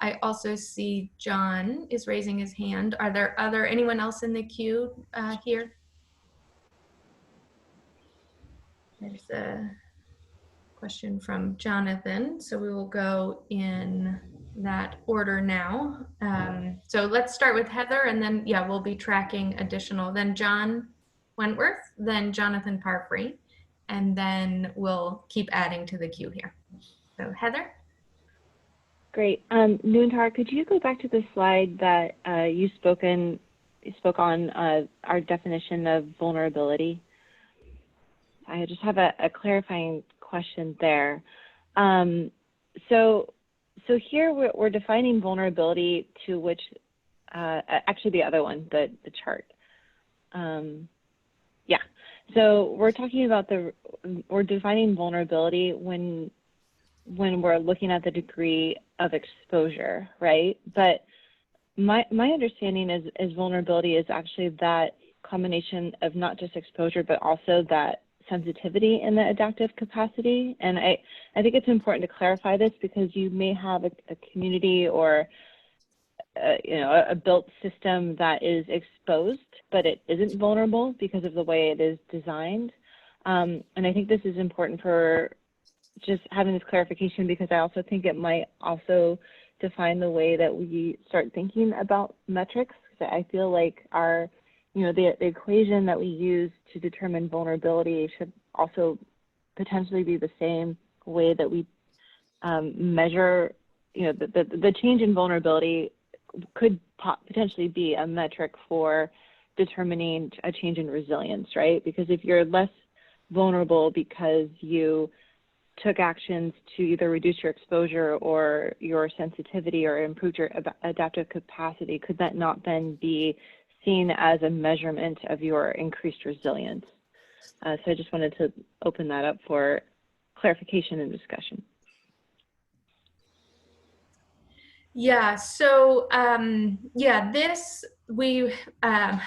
I also see John is raising his hand. Are there anyone else in the queue here? There's a question from Jonathan, so we will go in that order now. So let's start with Heather, and then yeah, we'll be tracking additional, then John Wentworth, then Jonathan Parfrey, and then we'll keep adding to the queue here. So Heather. Great. Noontar, could you go back to the slide that you spoke on our definition of vulnerability? I just have a clarifying question there. So here we're defining vulnerability to which, actually the other one, the chart. Yeah, so we're talking about we're defining vulnerability when we're looking at the degree of exposure, right? But my understanding is vulnerability is actually that combination of not just exposure, but also that sensitivity in the adaptive capacity. And I think it's important to clarify this because you may have a community or a built system that is exposed, but it isn't vulnerable because of the way it is designed. And I think this is important for just having this clarification because I also think it might also define the way that we start thinking about metrics. I feel like the equation that we use to determine vulnerability should also potentially be the same way that we measure, the change in vulnerability could potentially be a metric for determining a change in resilience, right? Because if you're less vulnerable because you took actions to either reduce your exposure or your sensitivity or improve your adaptive capacity, could that not then be seen as a measurement of your increased resilience? So I just wanted to open that up for clarification and discussion. Yeah, so yeah, this we don't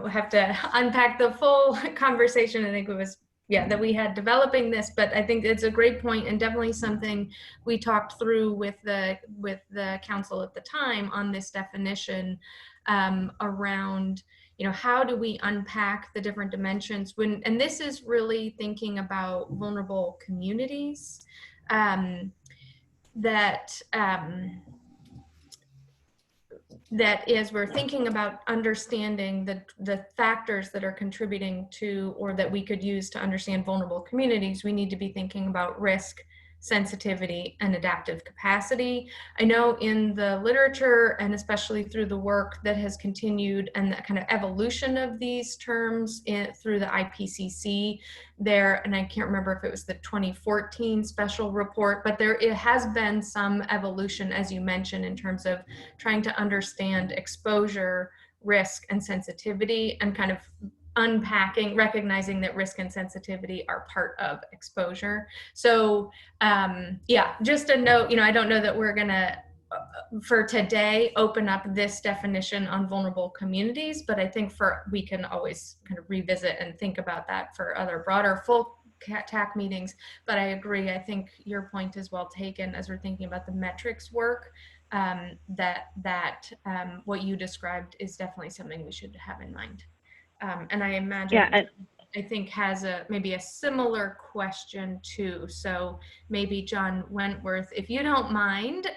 have to unpack the full conversation. I think it was that we had developing this, but I think it's a great point and definitely something we talked through with the council at the time on this definition around how do we unpack the different dimensions and this is really thinking about vulnerable communities that is we're thinking about understanding the factors that are contributing to or that we could use to understand vulnerable communities. We need to be thinking about risk, sensitivity, and adaptive capacity. I know in the literature and especially through the work that has continued and the kind of evolution of these terms through the IPCC there, and I can't remember if it was the 2014 special report, but it has been some evolution, as you mentioned, in terms of trying to understand exposure, risk, and sensitivity, and kind of unpacking, recognizing that risk and sensitivity are part of exposure. So yeah, just a note, I don't know that we're gonna, for today, open up this definition on vulnerable communities, but I think we can always kind of revisit and think about that for other broader full TAC meetings. But I agree, I think your point is well taken as we're thinking about the metrics work, that what you described is definitely something we should have in mind. And I imagine, I think has maybe a similar question too. So maybe John Wentworth, if you don't mind,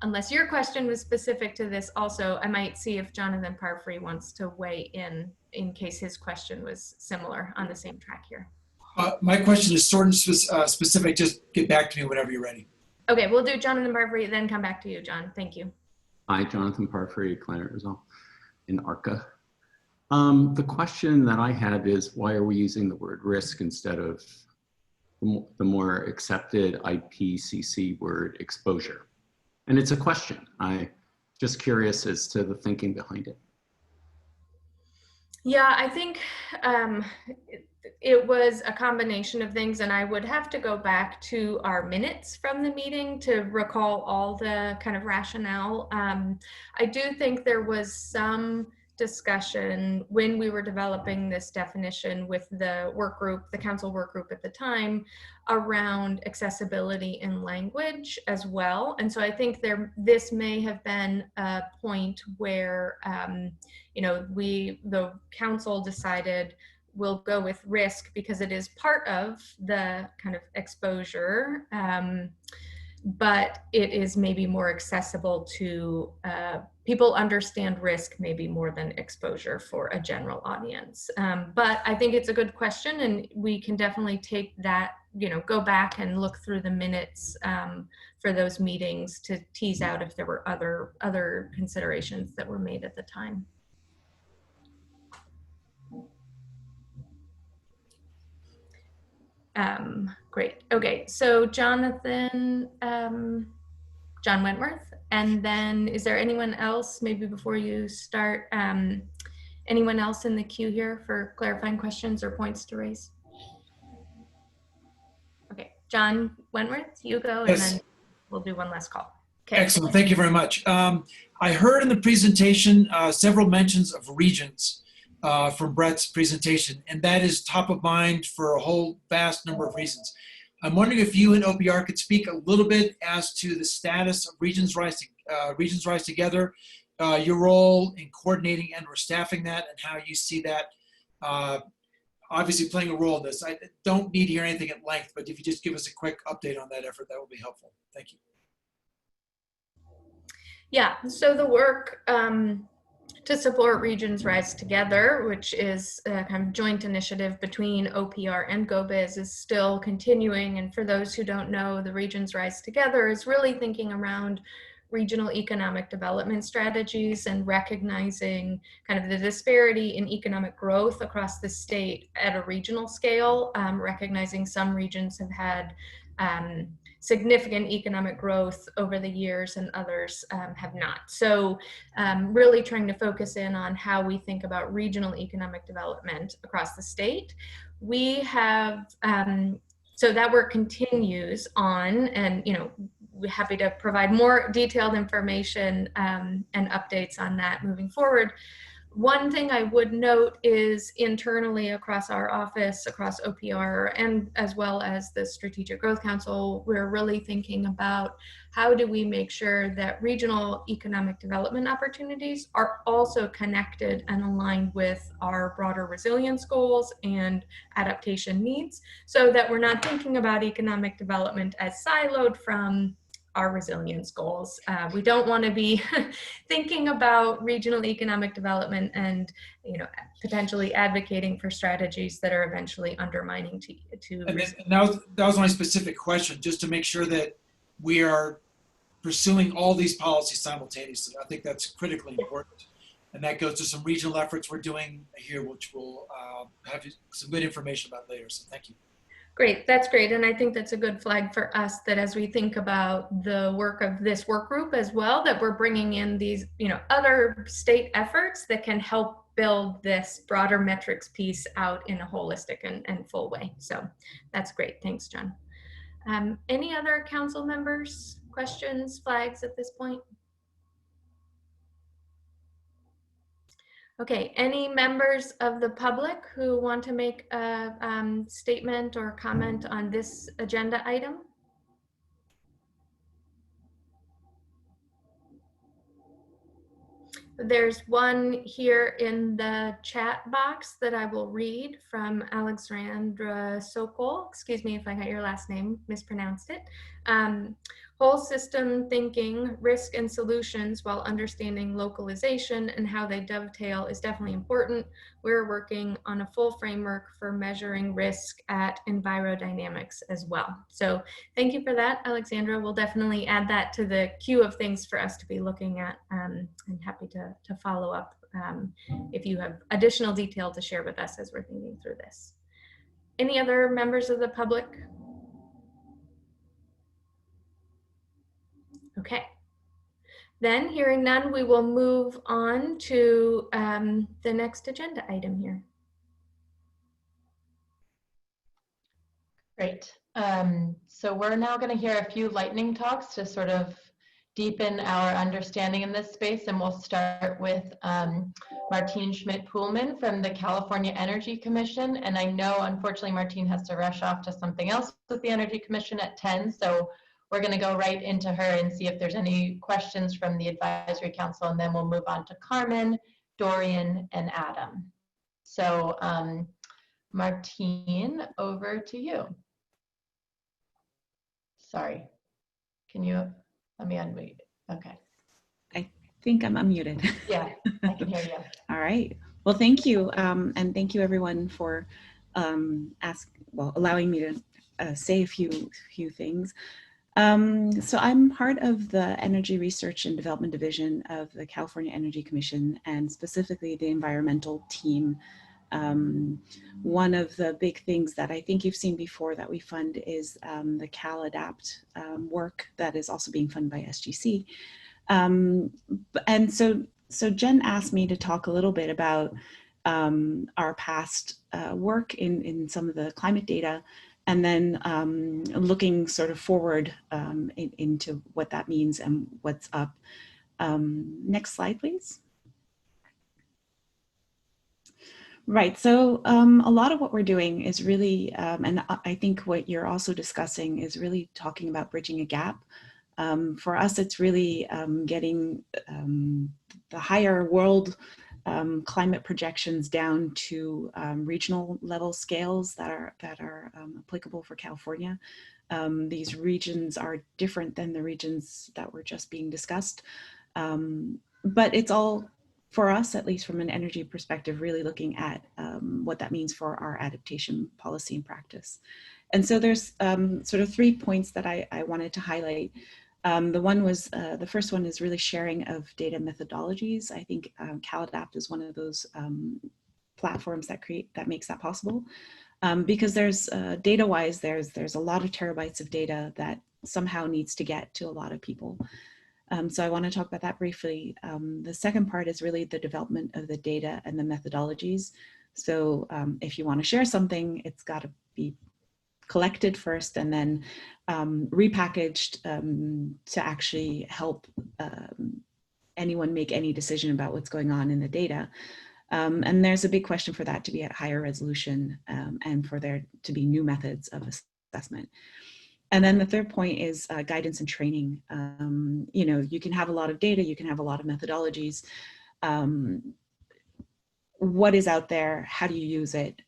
unless your question was specific to this also, I might see if Jonathan Parfrey wants to weigh in case his question was similar on the same track here. My question is sort of specific. Just get back to me whenever you're ready. Okay, we'll do Jonathan Parfrey, then come back to you, John. Thank you. Hi, Jonathan Parfrey, Climate Result in ARCA. The question that I had is, why are we using the word risk instead of the more accepted IPCC word exposure? And it's a question. I'm just curious as to the thinking behind it. Yeah, I think it was a combination of things, and I would have to go back to our minutes from the meeting to recall all the kind of rationale. I do think there was some discussion when we were developing this definition with the work group, the council work group at the time, around accessibility in language as well. And so I think this may have been a point where, you know, the council decided we'll go with risk because it is part of the kind of exposure, but it is maybe more accessible to people understand risk maybe more than exposure for a general audience. But I think it's a good question, and we can definitely take that, you know, go back and look through the minutes for those meetings to tease out if there were other considerations that were made at the time. Great. Okay, so Jonathan, John Wentworth, and then is there anyone else, maybe before you start, anyone else in the queue here for clarifying questions or points to raise? Okay, John Wentworth, you go, Yes. and then we'll do one last call. Okay. Excellent. Thank you very much. I heard in the presentation several mentions of regions from Brett's presentation, and that is top of mind for a whole vast number of reasons. I'm wondering if you and OPR could speak a little bit as to the status of Regions Rise Together, your role in coordinating and or staffing that, and how you see that obviously playing a role in this. I don't need to hear anything at length, but if you just give us a quick update on that effort, that would be helpful. Thank you. Yeah, so the work to support Regions Rise Together, which is a kind of joint initiative between OPR and GoBiz, is still continuing. And for those who don't know, the Regions Rise Together is really thinking around regional economic development strategies and recognizing kind of the disparity in economic growth across the state at a regional scale, recognizing some regions have had significant economic growth over the years and others have not. So really trying to focus in on how we think about regional economic development across the state. We have, so that work continues on, and you know, we're happy to provide more detailed information and updates on that moving forward. One thing I would note is internally across our office, across OPR, and as well as the Strategic Growth Council, we're really thinking about how do we make sure that regional economic development opportunities are also connected and aligned with our broader resilience goals and adaptation needs, so that we're not thinking about economic development as siloed from our resilience goals. We don't want to be thinking about regional economic development and, you know, potentially advocating for strategies that are eventually undermining And that was my specific question, just to make sure that we are pursuing all these policies simultaneously. I think that's critically important. And that goes to some regional efforts we're doing here, which we'll have some good information about later. So thank you. Great, that's great. And I think that's a good flag for us, that as we think about the work of this work group as well, that we're bringing in these, you know, other state efforts that can help build this broader metrics piece out in a holistic and full way. So that's great. Thanks, John. Any other council members, questions, flags at this point? Okay, any members of the public who want to make a statement or comment on this agenda item? There's one here in the chat box that I will read from Alexandra Sokol. Excuse me if I got your last name, mispronounced it. Whole system thinking, risk and solutions while understanding localization and how they dovetail is definitely important. We're working on a full framework for measuring risk at envirodynamics as well. So thank you for that, Alexandra. We'll definitely add that to the queue of things for us to be looking at. I'm happy to follow up if you have additional detail to share with us as we're thinking through this. Any other members of the public? Okay, then hearing none, we will move on to the next agenda item here. Great. So we're now going to hear a few lightning talks to sort of deepen our understanding in this space, and we'll start with Martine Schmidt-Poolman from the California Energy Commission. And I know, unfortunately, Martine has to rush off to something else with the Energy Commission at 10, so we're going to go right into her and see if there's any questions from the Advisory Council, and then we'll move on to Carmen, Dorian, and Adam. So Martine, over to you. Sorry, can you let me unmute? Okay. I think I'm unmuted. Yeah, I can hear you. All right. Well, thank you. And thank you everyone for allowing me to say a few things. So I'm part of the Energy Research and Development Division of the California Energy Commission, and specifically the environmental team. One of the big things that I think you've seen before that we fund is the CalAdapt work that is also being funded by SGC. And so Jen asked me to talk a little bit about our past work in some of the climate data, and then looking sort of forward into what that means and what's up. Next slide, please. Right, so a lot of what we're doing is really, and I think what you're also discussing is really talking about bridging a gap. For us, it's really getting the higher world climate projections down to regional level scales that are applicable for California. These regions are different than the regions that were just being discussed, but it's all, for us, at least from an energy perspective, really looking at what that means for our adaptation policy and practice. And so there's sort of 3 points that I wanted to highlight. The first one is really sharing of data methodologies. I think CalAdapt is one of those platforms that makes that possible. Because there's data-wise, there's a lot of terabytes of data that somehow needs to get to a lot of people. So I want to talk about that briefly. The second part is really the development of the data and the methodologies. So if you want to share something, it's got to be collected first and then repackaged to actually help anyone make any decision about what's going on in the data. And there's a big question for that to be at higher resolution and for there to be new methods of assessment. And then the third point is guidance and training. You know, you can have a lot of data, you can have a lot of methodologies. What is out there? How do you use it?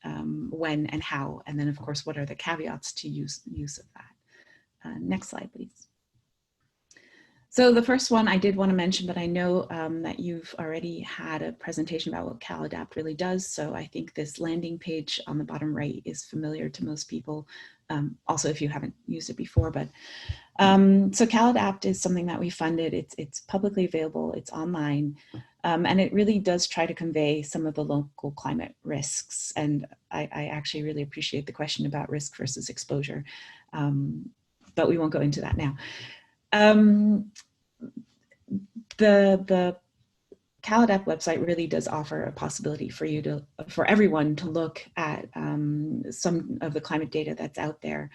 When and how? And then, of course, what are the caveats to use of that? Next slide, please. So the first one I did want to mention, but I know that you've already had a presentation about what CalAdapt really does. So I think this landing page on the bottom right is familiar to most people. Also, if you haven't used it before, but so CalAdapt is something that we funded. It's publicly available, it's online, and it really does try to convey some of the local climate risks. And I actually really appreciate the question about risk versus exposure, but we won't go into that now. The CalAdapt website really does offer a possibility for everyone to look at some of the climate data that's out there.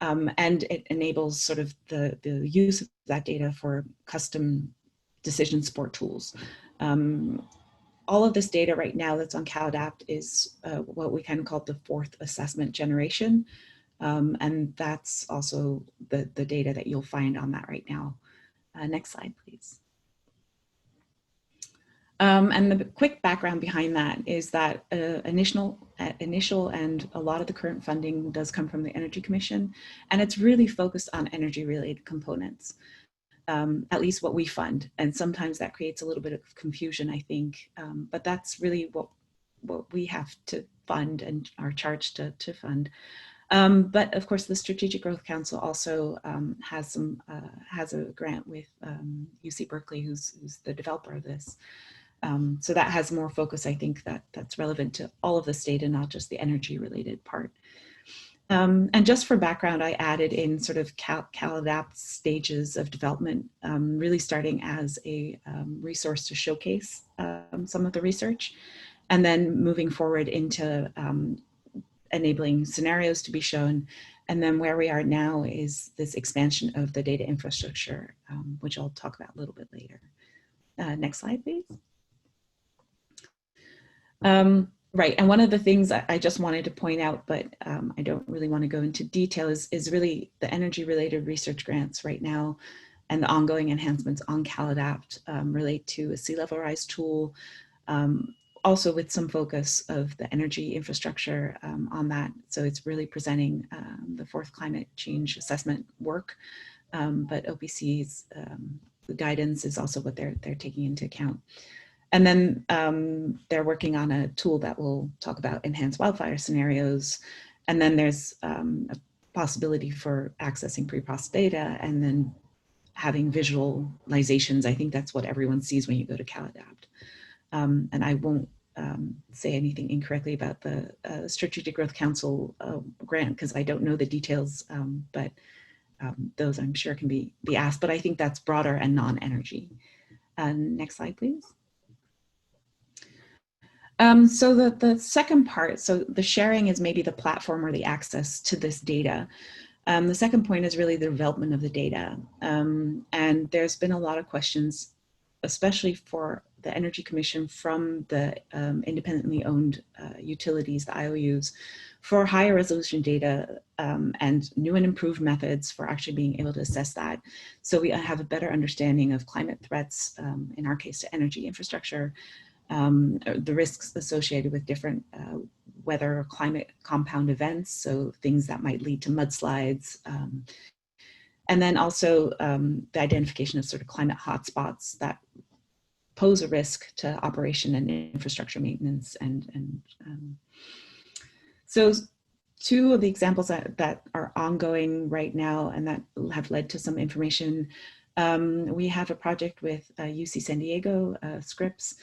And it enables sort of the use of that data for custom decision support tools. All of this data right now that's on CalAdapt is what we kind of call the fourth assessment generation. And that's also the data that you'll find on that right now. Next slide, please. And the quick background behind that is that initial and a lot of the current funding does come from the Energy Commission, and it's really focused on energy-related components, at least what we fund. And sometimes that creates a little bit of confusion, I think, but that's really what we have to fund and are charged to fund. But of course, the Strategic Growth Council also has a grant with UC Berkeley, who's the developer of this. So that has more focus, I think, that's relevant to all of the state and not just the energy related part. And just for background, I added in sort of CalAdapt stages of development, really starting as a resource to showcase some of the research, and then moving forward into enabling scenarios to be shown, And then where we are now is this expansion of the data infrastructure, which I'll talk about a little bit later. Next slide, please. Right, and one of the things I just wanted to point out, but I don't really want to go into detail, is really the energy-related research grants right now and the ongoing enhancements on CalAdapt relate to a sea level rise tool, also with some focus of the energy infrastructure on that. So it's really presenting the fourth climate change assessment work, but OPC's guidance is also what they're taking into account. And then they're working on a tool that will talk about enhanced wildfire scenarios. And then there's a possibility for accessing pre-processed data and then having visualizations. I think that's what everyone sees when you go to CalAdapt. And I won't say anything incorrectly about the Strategic Growth Council grant because I don't know the details, but those I'm sure can be asked. But I think that's broader and non-energy. Next slide, please. So the second part, so the sharing is maybe the platform or the access to this data. The second point is really the development of the data. And there's been a lot of questions, especially for the Energy Commission from the independently owned utilities, the IOUs, for higher resolution data and new and improved methods for actually being able to assess that. So we have a better understanding of climate threats, in our case to energy infrastructure, the risks associated with different weather or climate compound events, so things that might lead to mudslides, and then also the identification of sort of climate hotspots that pose a risk to operation and infrastructure maintenance. And so two of the examples that are ongoing right now and that have led to some information, we have a project with UC San Diego, Scripps,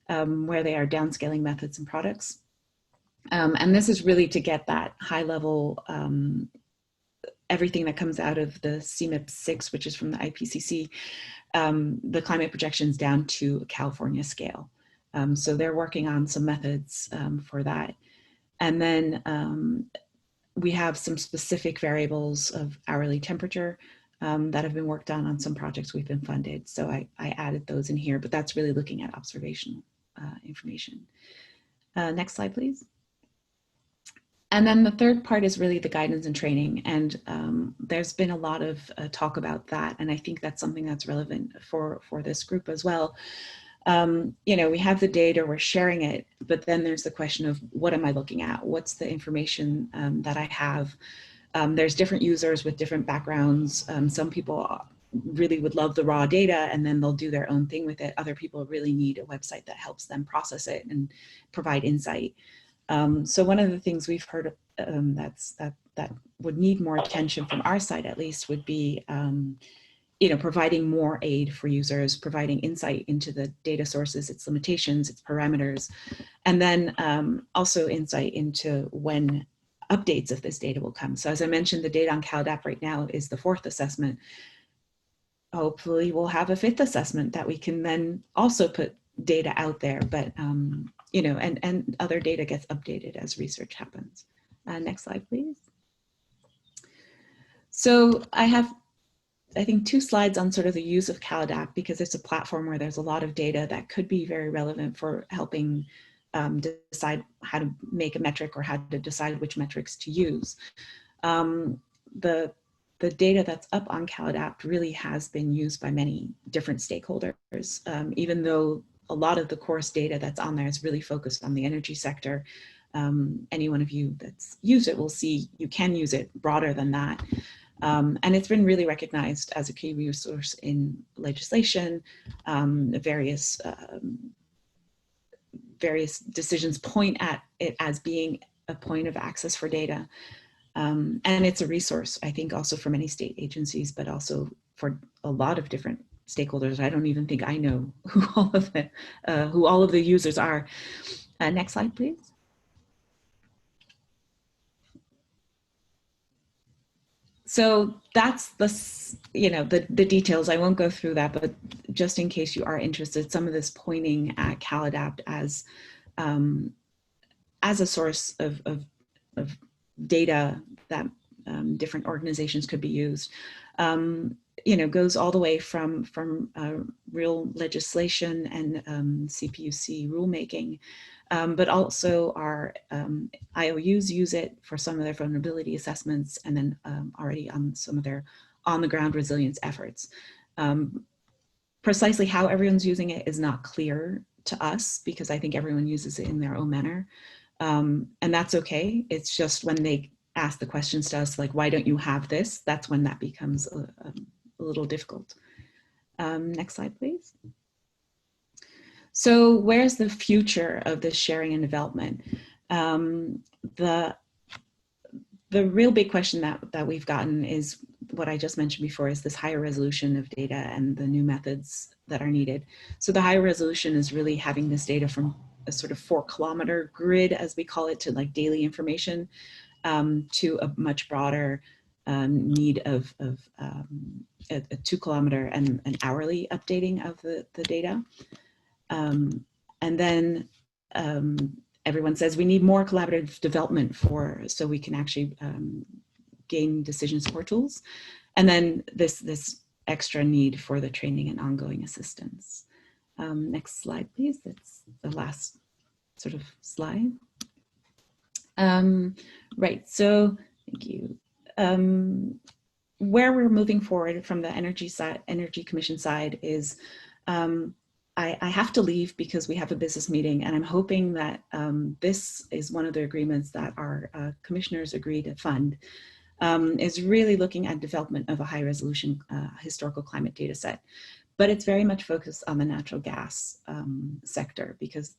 where they are downscaling methods and products. And this is really to get that high level, everything that comes out of the CMIP 6, which is from the IPCC, the climate projections down to a California scale. So they're working on some methods for that. And then we have some specific variables of hourly temperature that have been worked on some projects we've been funded. So I added those in here, but that's really looking at observational information. Next slide, please. And then the third part is really the guidance and training. And there's been a lot of talk about that. And I think that's something that's relevant for this group as well. You know, we have the data, we're sharing it, but then there's the question of what am I looking at? What's the information that I have? There's different users with different backgrounds. Some people really would love the raw data and then they'll do their own thing with it. Other people really need a website that helps them process it and provide insight. So one of the things we've heard that would need more attention from our side, at least, would be you know, providing more aid for users, providing insight into the data sources, its limitations, its parameters, and then also insight into when updates of this data will come. So as I mentioned, the data on CalAdapt right now is the 4th assessment. Hopefully we'll have a 5th assessment that we can then also put data out there, but you know, and other data gets updated as research happens. Next slide, please. So I have, I think, 2 slides on sort of the use of CalAdapt because it's a platform where there's a lot of data that could be very relevant for helping decide how to make a metric or how to decide which metrics to use. The data that's up on CalAdapt really has been used by many different stakeholders, even though a lot of the course data that's on there is really focused on the energy sector. Any one of you that's used it will see you can use it broader than that. And it's been really recognized as a key resource in legislation. Various decisions point at it as being a point of access for data. And it's a resource, I think, also for many state agencies, but also for a lot of different stakeholders. I don't even think I know who all of the users are. Next slide, please. So that's the, you know, the details. I won't go through that, but just in case you are interested, some of this pointing at CalAdapt as a source of data that different organizations could be used. Goes all the way from real legislation and CPUC rulemaking, but also our IOUs use it for some of their vulnerability assessments, and then already on some of their on-the-ground resilience efforts. Precisely how everyone's using it is not clear to us, because I think everyone uses it in their own manner. And that's okay. It's just when they ask the questions to us, like, why don't you have this? That's when that becomes a little difficult. Next slide, please. So where's the future of this sharing and development? The real big question that we've gotten is what I just mentioned before, is this higher resolution of data and the new methods that are needed. So the higher resolution is really having this data from a sort of 4-kilometer grid, as we call it, to like daily information, to a much broader need of a 2-kilometer and an hourly updating of the data. And then everyone says we need more collaborative development so we can actually gain decision support tools. And then this extra need for the training and ongoing assistance. Next slide, please. That's the last sort of slide. Right, so thank you. Where we're moving forward from the Energy Commission side is, I have to leave because we have a business meeting, and I'm hoping that this is one of the agreements that our commissioners agree to fund, is really looking at development of a high resolution historical climate data set. But it's very much focused on the natural gas sector, because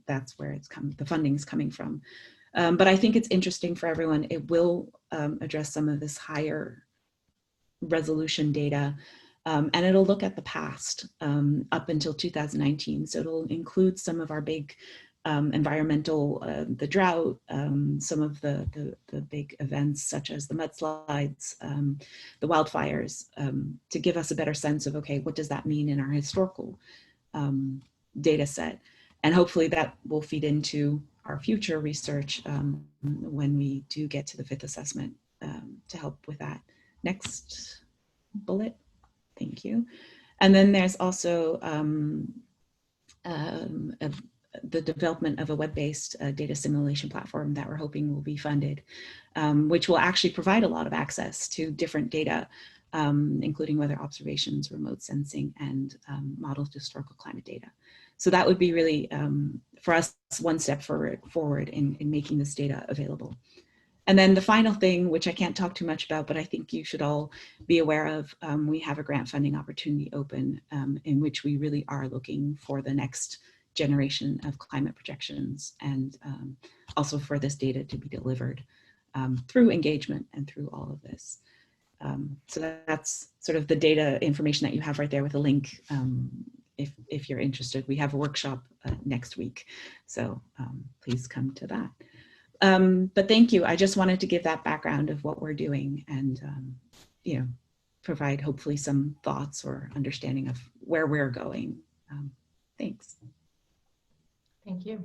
that's where the funding is coming from. But I think it's interesting for everyone. It will address some of this higher resolution data, and it'll look at the past up until 2019. So it'll include some of our big environmental, the drought, some of the big events such as the mudslides, the wildfires, to give us a better sense of, okay, what does that mean in our historical data set? And hopefully that will feed into our future research when we do get to the 5th assessment to help with that. Next bullet, thank you. And then there's also the development of a web-based data simulation platform that we're hoping will be funded, which will actually provide a lot of access to different data, including weather observations, remote sensing, and modeled historical climate data. So that would be really, for us, one step forward in making this data available. And then the final thing, which I can't talk too much about, but I think you should all be aware of, we have a grant funding opportunity open in which we really are looking for the next generation of climate projections, and also for this data to be delivered through engagement and through all of this. So that's sort of the data information that you have right there with a link. If you're interested, we have a workshop next week, so please come to that. But thank you. I just wanted to give that background of what we're doing, and provide hopefully some thoughts or understanding of where we're going. Thanks. Thank you.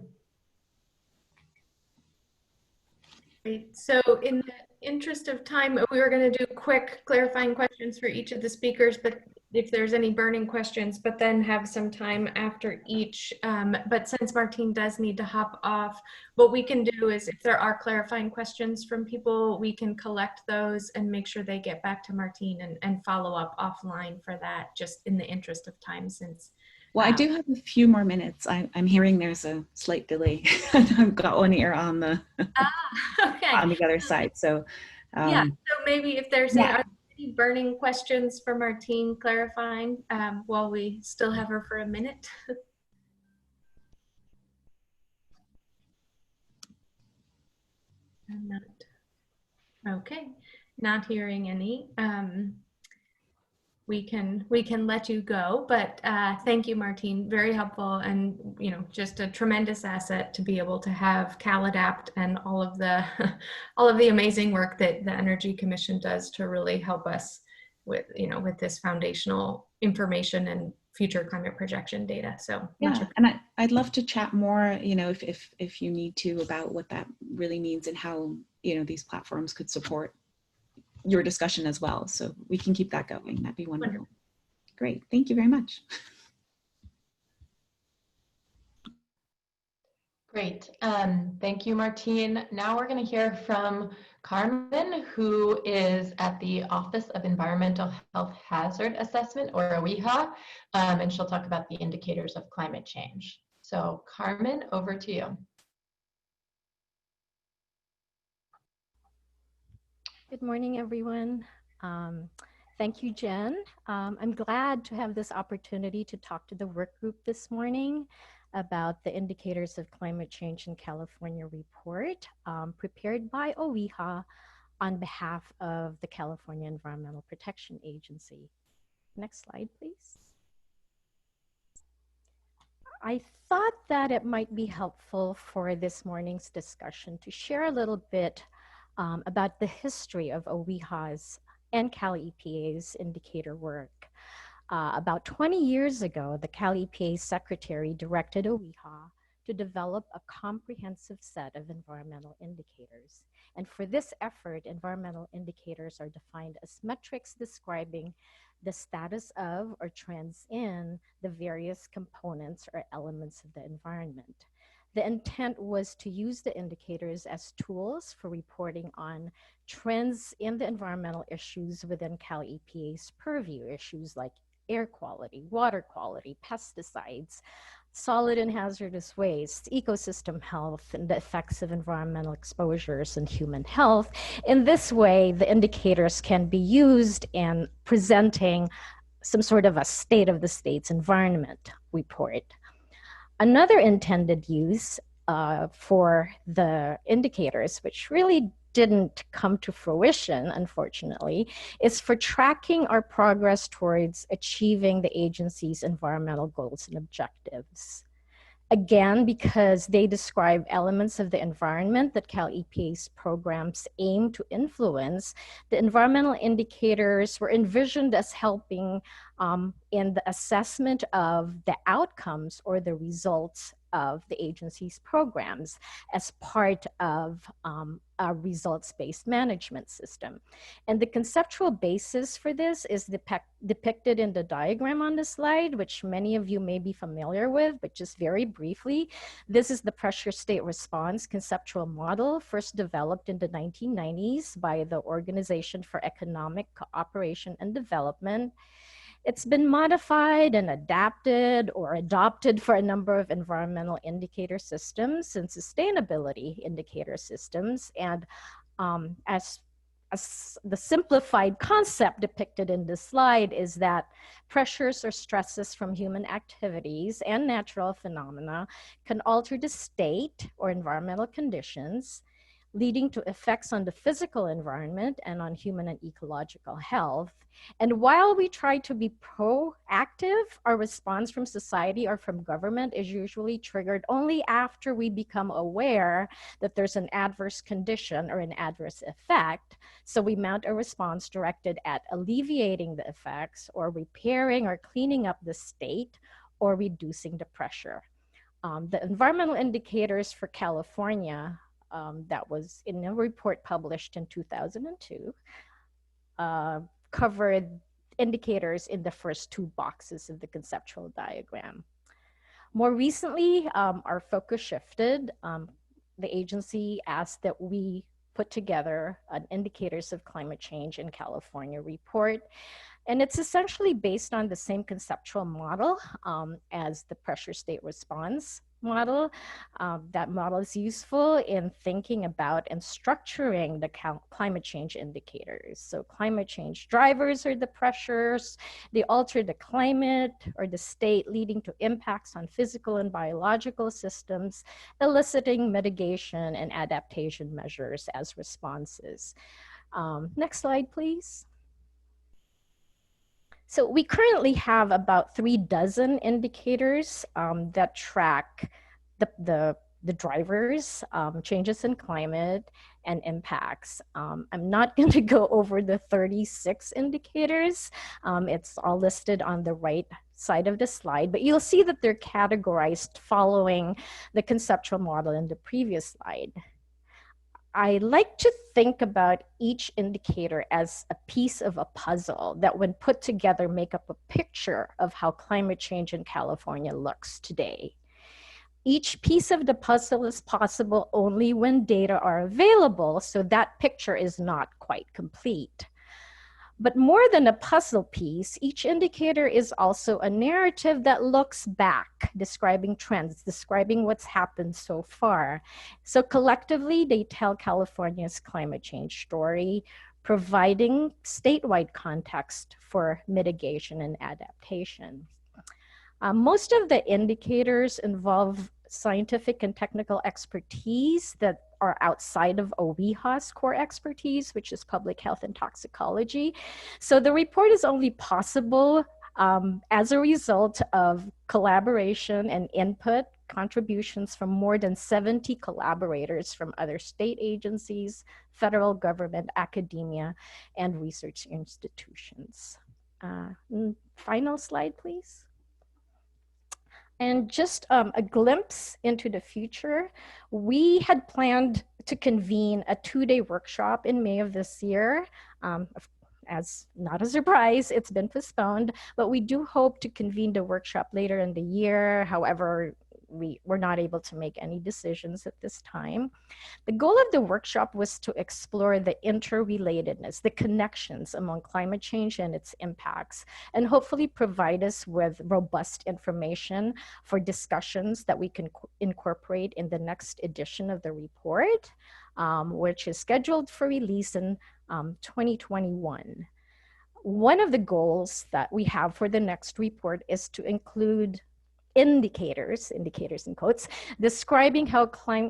Great. So in the interest of time, we were going to do quick clarifying questions for each of the speakers, but if there's any burning questions, but then have some time after each. But since Martine does need to hop off, what we can do is, if there are clarifying questions from people, we can collect those and make sure they get back to Martine and follow up offline for that, just in the interest of time, since well, I do have a few more minutes. I'm hearing there's a slight delay. I've got one ear on the okay. on the other side. So yeah, so maybe if there's any burning questions for Martine clarifying while we still have her for a minute. I'm not, okay, not hearing any. We can let you go, but thank you, Martine. Very helpful, and just a tremendous asset to be able to have CalAdapt and all of the all of the amazing work that the Energy Commission does to really help us with with this foundational information and future climate projection data. So yeah, and I'd love to chat more, if you need to, about what that really means and how these platforms could support your discussion as well. So we can keep that going. That'd be wonderful. Wonderful. Great. Thank you very much. Great. Thank you, Martine. Now we're going to hear from Carmen, who is at the Office of Environmental Health Hazard Assessment, or OEHA, and she'll talk about the indicators of climate change. So Carmen, over to you. Good morning, everyone. Thank you, Jen. I'm glad to have this opportunity to talk to the work group this morning about the Indicators of Climate Change in California report prepared by OEHA on behalf of the California Environmental Protection Agency. Next slide, please. I thought that it might be helpful for this morning's discussion to share a little bit about the history of OEHA's and Cal EPA's indicator work. About 20 years ago, the Cal EPA secretary directed OEHA to develop a comprehensive set of environmental indicators. And for this effort, environmental indicators are defined as metrics describing the status of or trends in the various components or elements of the environment. The intent was to use the indicators as tools for reporting on trends in the environmental issues within Cal EPA's purview, issues like air quality, water quality, pesticides, solid and hazardous waste, ecosystem health, and the effects of environmental exposures and human health. In this way, the indicators can be used in presenting some sort of a state of the state's environment report. Another intended use for the indicators, which really didn't come to fruition, unfortunately, is for tracking our progress towards achieving the agency's environmental goals and objectives. Again, because they describe elements of the environment that Cal EPA's programs aim to influence, the environmental indicators were envisioned as helping in the assessment of the outcomes or the results of the agency's programs as part of a results-based management system. And the conceptual basis for this is depicted in the diagram on the slide, which many of you may be familiar with, but just very briefly. This is the pressure state response conceptual model, first developed in the 1990s by the Organization for Economic Cooperation and Development. It's been modified and adapted or adopted for a number of environmental indicator systems and sustainability indicator systems. And as the simplified concept depicted in this slide is that pressures or stresses from human activities and natural phenomena can alter the state or environmental conditions, leading to effects on the physical environment and on human and ecological health. And while we try to be proactive, our response from society or from government is usually triggered only after we become aware that there's an adverse condition or an adverse effect. So we mount a response directed at alleviating the effects or repairing or cleaning up the state or reducing the pressure. The environmental indicators for California that was in a report published in 2002, covered indicators in the first two boxes of the conceptual diagram. More recently, our focus shifted. The agency asked that we put together an Indicators of Climate Change in California report. And it's essentially based on the same conceptual model as the pressure state response model. That model is useful in thinking about and structuring the climate change indicators. So climate change drivers are the pressures. They alter the climate or the state, leading to impacts on physical and biological systems, eliciting mitigation and adaptation measures as responses. Next slide, please. So we currently have about 36 indicators that track the drivers, changes in climate and impacts. I'm not going to go over the 36 indicators. It's all listed on the right side of the slide, but you'll see that they're categorized following the conceptual model in the previous slide. I like to think about each indicator as a piece of a puzzle that when put together make up a picture of how climate change in California looks today. Each piece of the puzzle is possible only when data are available, so that picture is not quite complete. But more than a puzzle piece, each indicator is also a narrative that looks back, describing trends, describing what's happened so far. So collectively, they tell California's climate change story, providing statewide context for mitigation and adaptation. Most of the indicators involve scientific and technical expertise that are outside of OWIHA's core expertise, which is public health and toxicology. So the report is only possible as a result of collaboration and input contributions from more than 70 collaborators from other state agencies, federal government, academia, and research institutions. Final slide, please. And just a glimpse into the future, we had planned to convene a 2-day workshop in May of this year. As not a surprise, it's been postponed, but we do hope to convene the workshop later in the year. However, we're not able to make any decisions at this time. The goal of the workshop was to explore the interrelatedness, the connections among climate change and its impacts, and hopefully provide us with robust information for discussions that we can incorporate in the next edition of the report, which is scheduled for release in 2021. One of the goals that we have for the next report is to include indicators in quotes, describing how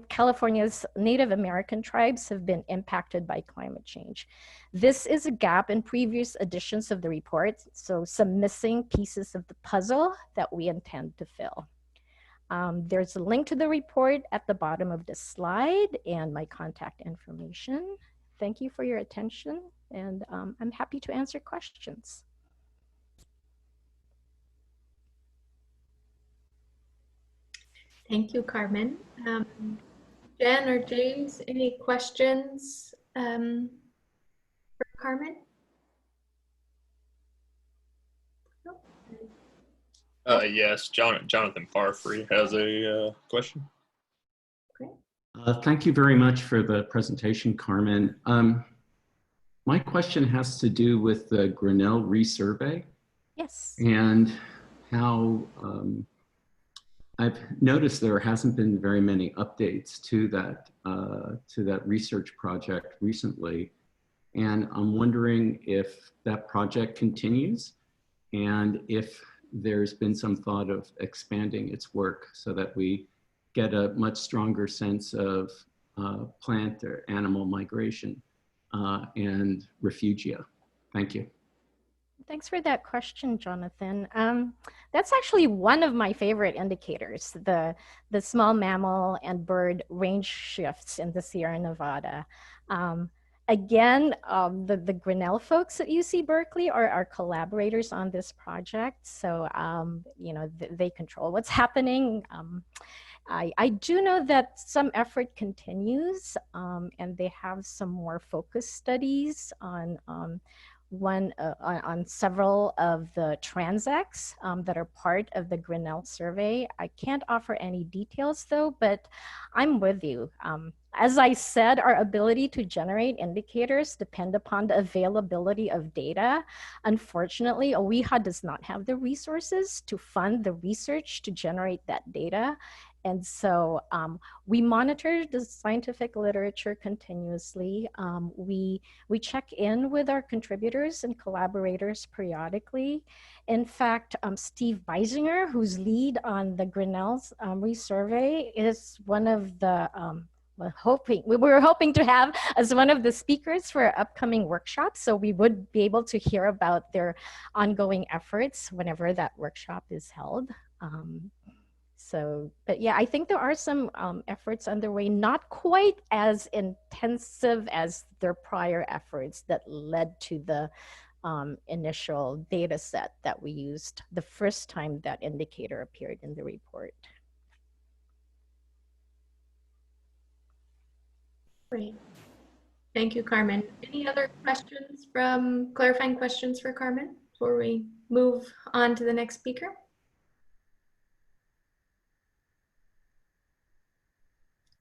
California's Native American tribes have been impacted by climate change. This is a gap in previous editions of the report, so some missing pieces of the puzzle that we intend to fill. There's a link to the report at the bottom of the slide and my contact information. Thank you for your attention, and I'm happy to answer questions. Thank you, Carmen. Jen or James, any questions for Carmen? Yes, Jonathan Parfrey has a question. Thank you very much for the presentation, Carmen. My question has to do with the Grinnell resurvey. Yes. And how I've noticed there hasn't been very many updates to that research project recently. And I'm wondering if that project continues and if there's been some thought of expanding its work so that we get a much stronger sense of plant or animal migration and refugia. Thank you. Thanks for that question, Jonathan. That's actually one of my favorite indicators, the small mammal and bird range shifts in the Sierra Nevada. Again, the Grinnell folks at UC Berkeley are our collaborators on this project. So, you know, they control what's happening. I do know that some effort continues and they have some more focused studies on on several of the transects that are part of the Grinnell survey. I can't offer any details though, but I'm with you. As I said, our ability to generate indicators depend upon the availability of data. Unfortunately, OWIHA does not have the resources to fund the research to generate that data. And so we monitor the scientific literature continuously. We check in with our contributors and collaborators periodically. In fact, Steve Beisinger, who's lead on the Grinnell's resurvey, is one of the we were hoping to have as one of the speakers for our upcoming workshops. So we would be able to hear about their ongoing efforts whenever that workshop is held. But yeah, I think there are some efforts underway, not quite as intensive as their prior efforts that led to the initial data set that we used the first time that indicator appeared in the report. Great. Thank you, Carmen. Any other questions clarifying questions for Carmen before we move on to the next speaker?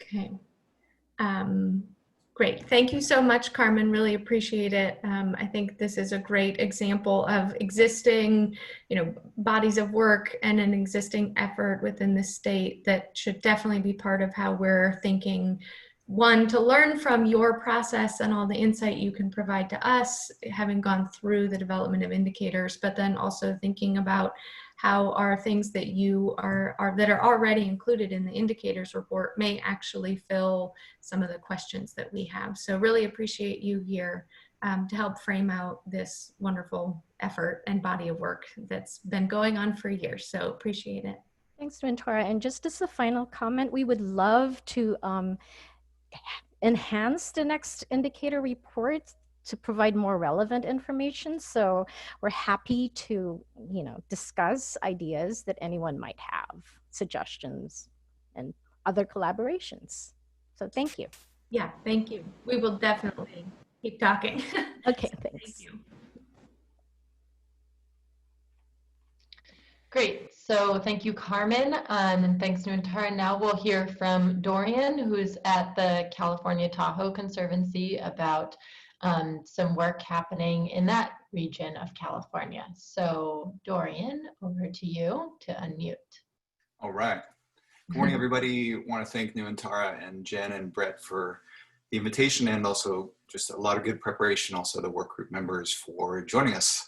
Okay. Great. Thank you so much, Carmen. Really appreciate it. I think this is a great example of existing, bodies of work and an existing effort within the state that should definitely be part of how we're thinking. One, to learn from your process and all the insight you can provide to us, having gone through the development of indicators, but then also thinking about how are things that that are already included in the indicators report may actually fill some of the questions that we have. So really appreciate you here to help frame out this wonderful effort and body of work that's been going on for years. So appreciate it. Thanks, Ventura. And just as a final comment, we would love to enhance the next indicator report to provide more relevant information. So we're happy to, discuss ideas that anyone might have, suggestions, and other collaborations. So thank you. Yeah, thank you. We will definitely keep talking. Okay, thanks. Thank you. Great. So thank you, Carmen, and thanks, Nuantara. Now we'll hear from Dorian, who's at the California Tahoe Conservancy, about some work happening in that region of California. So Dorian, over to you to unmute. All right. Good morning, everybody. I want to thank Nuantara and Jen and Brett for the invitation, and also just a lot of good preparation, also the work group members for joining us.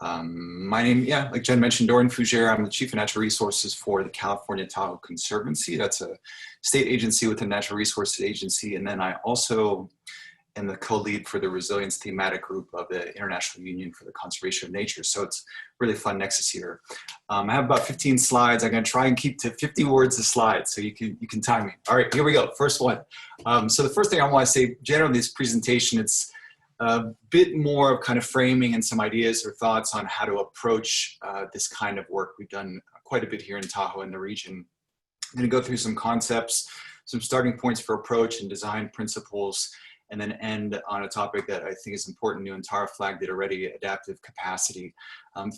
My name, like Jen mentioned, Dorian Fougere. I'm the Chief of Natural Resources for the California Tahoe Conservancy. That's a state agency with a natural resources agency. And then I also am the co-lead for the Resilience thematic group of the International Union for the Conservation of Nature. So it's really fun nexus here. I have about 15 slides. I'm going to try and keep to 50 words a slide, so you can time me. All right, here we go. First one. So the first thing I want to say, generally, this presentation, it's a bit more of kind of framing and some ideas or thoughts on how to approach this kind of work. We've done quite a bit here in Tahoe and the region. I'm going to go through some concepts, some starting points for approach and design principles, and then end on a topic that I think is important. Nuantara flagged it already, adaptive capacity.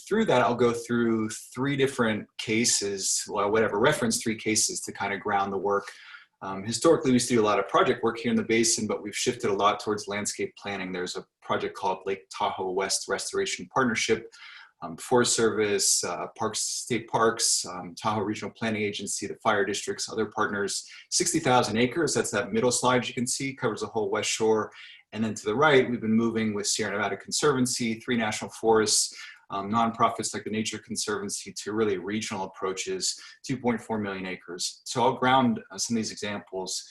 Through that, I'll go through three different cases, well, reference three cases to kind of ground the work. Historically, we used to do a lot of project work here in the basin, but we've shifted a lot towards landscape planning. There's a project called Lake Tahoe West Restoration Partnership, Forest Service, state parks, Tahoe Regional Planning Agency, the fire districts, other partners, 60,000 acres. That's that middle slide you can see, covers the whole West Shore. And then to the right, we've been moving with Sierra Nevada Conservancy, 3 national forests, nonprofits like the Nature Conservancy, to really regional approaches, 2.4 million acres. So I'll ground some of these examples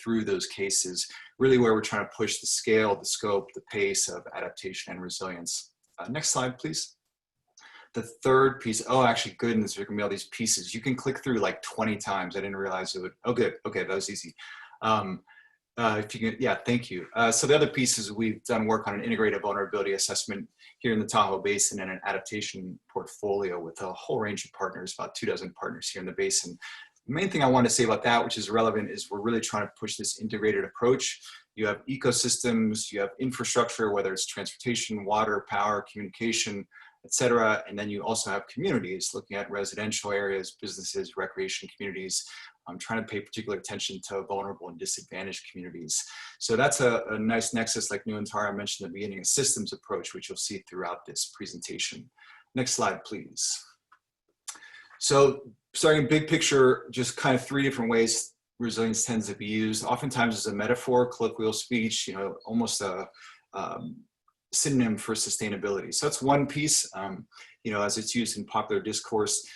through those cases, really where we're trying to push the scale, the scope, the pace of adaptation and resilience. Next slide, please. The third piece, oh, actually, goodness, there can be all these pieces. You can click through like 20 times. I didn't realize it would, oh, good, okay, that was easy. If you can, yeah, thank you. So the other piece is we've done work on an integrated vulnerability assessment here in the Tahoe Basin and an adaptation portfolio with a whole range of partners, about 24 partners here in the basin. The main thing I want to say about that, which is relevant, is we're really trying to push this integrated approach. You have ecosystems, you have infrastructure, whether it's transportation, water, power, communication, etc. And then you also have communities, looking at residential areas, businesses, recreation communities. I'm trying to pay particular attention to vulnerable and disadvantaged communities. So that's a nice nexus, like Nuantara mentioned at the beginning, a systems approach, which you'll see throughout this presentation. Next slide, please. So starting big picture, just kind of 3 different ways resilience tends to be used. Oftentimes as a metaphor, colloquial speech, almost a synonym for sustainability. So that's one piece, as it's used in popular discourse.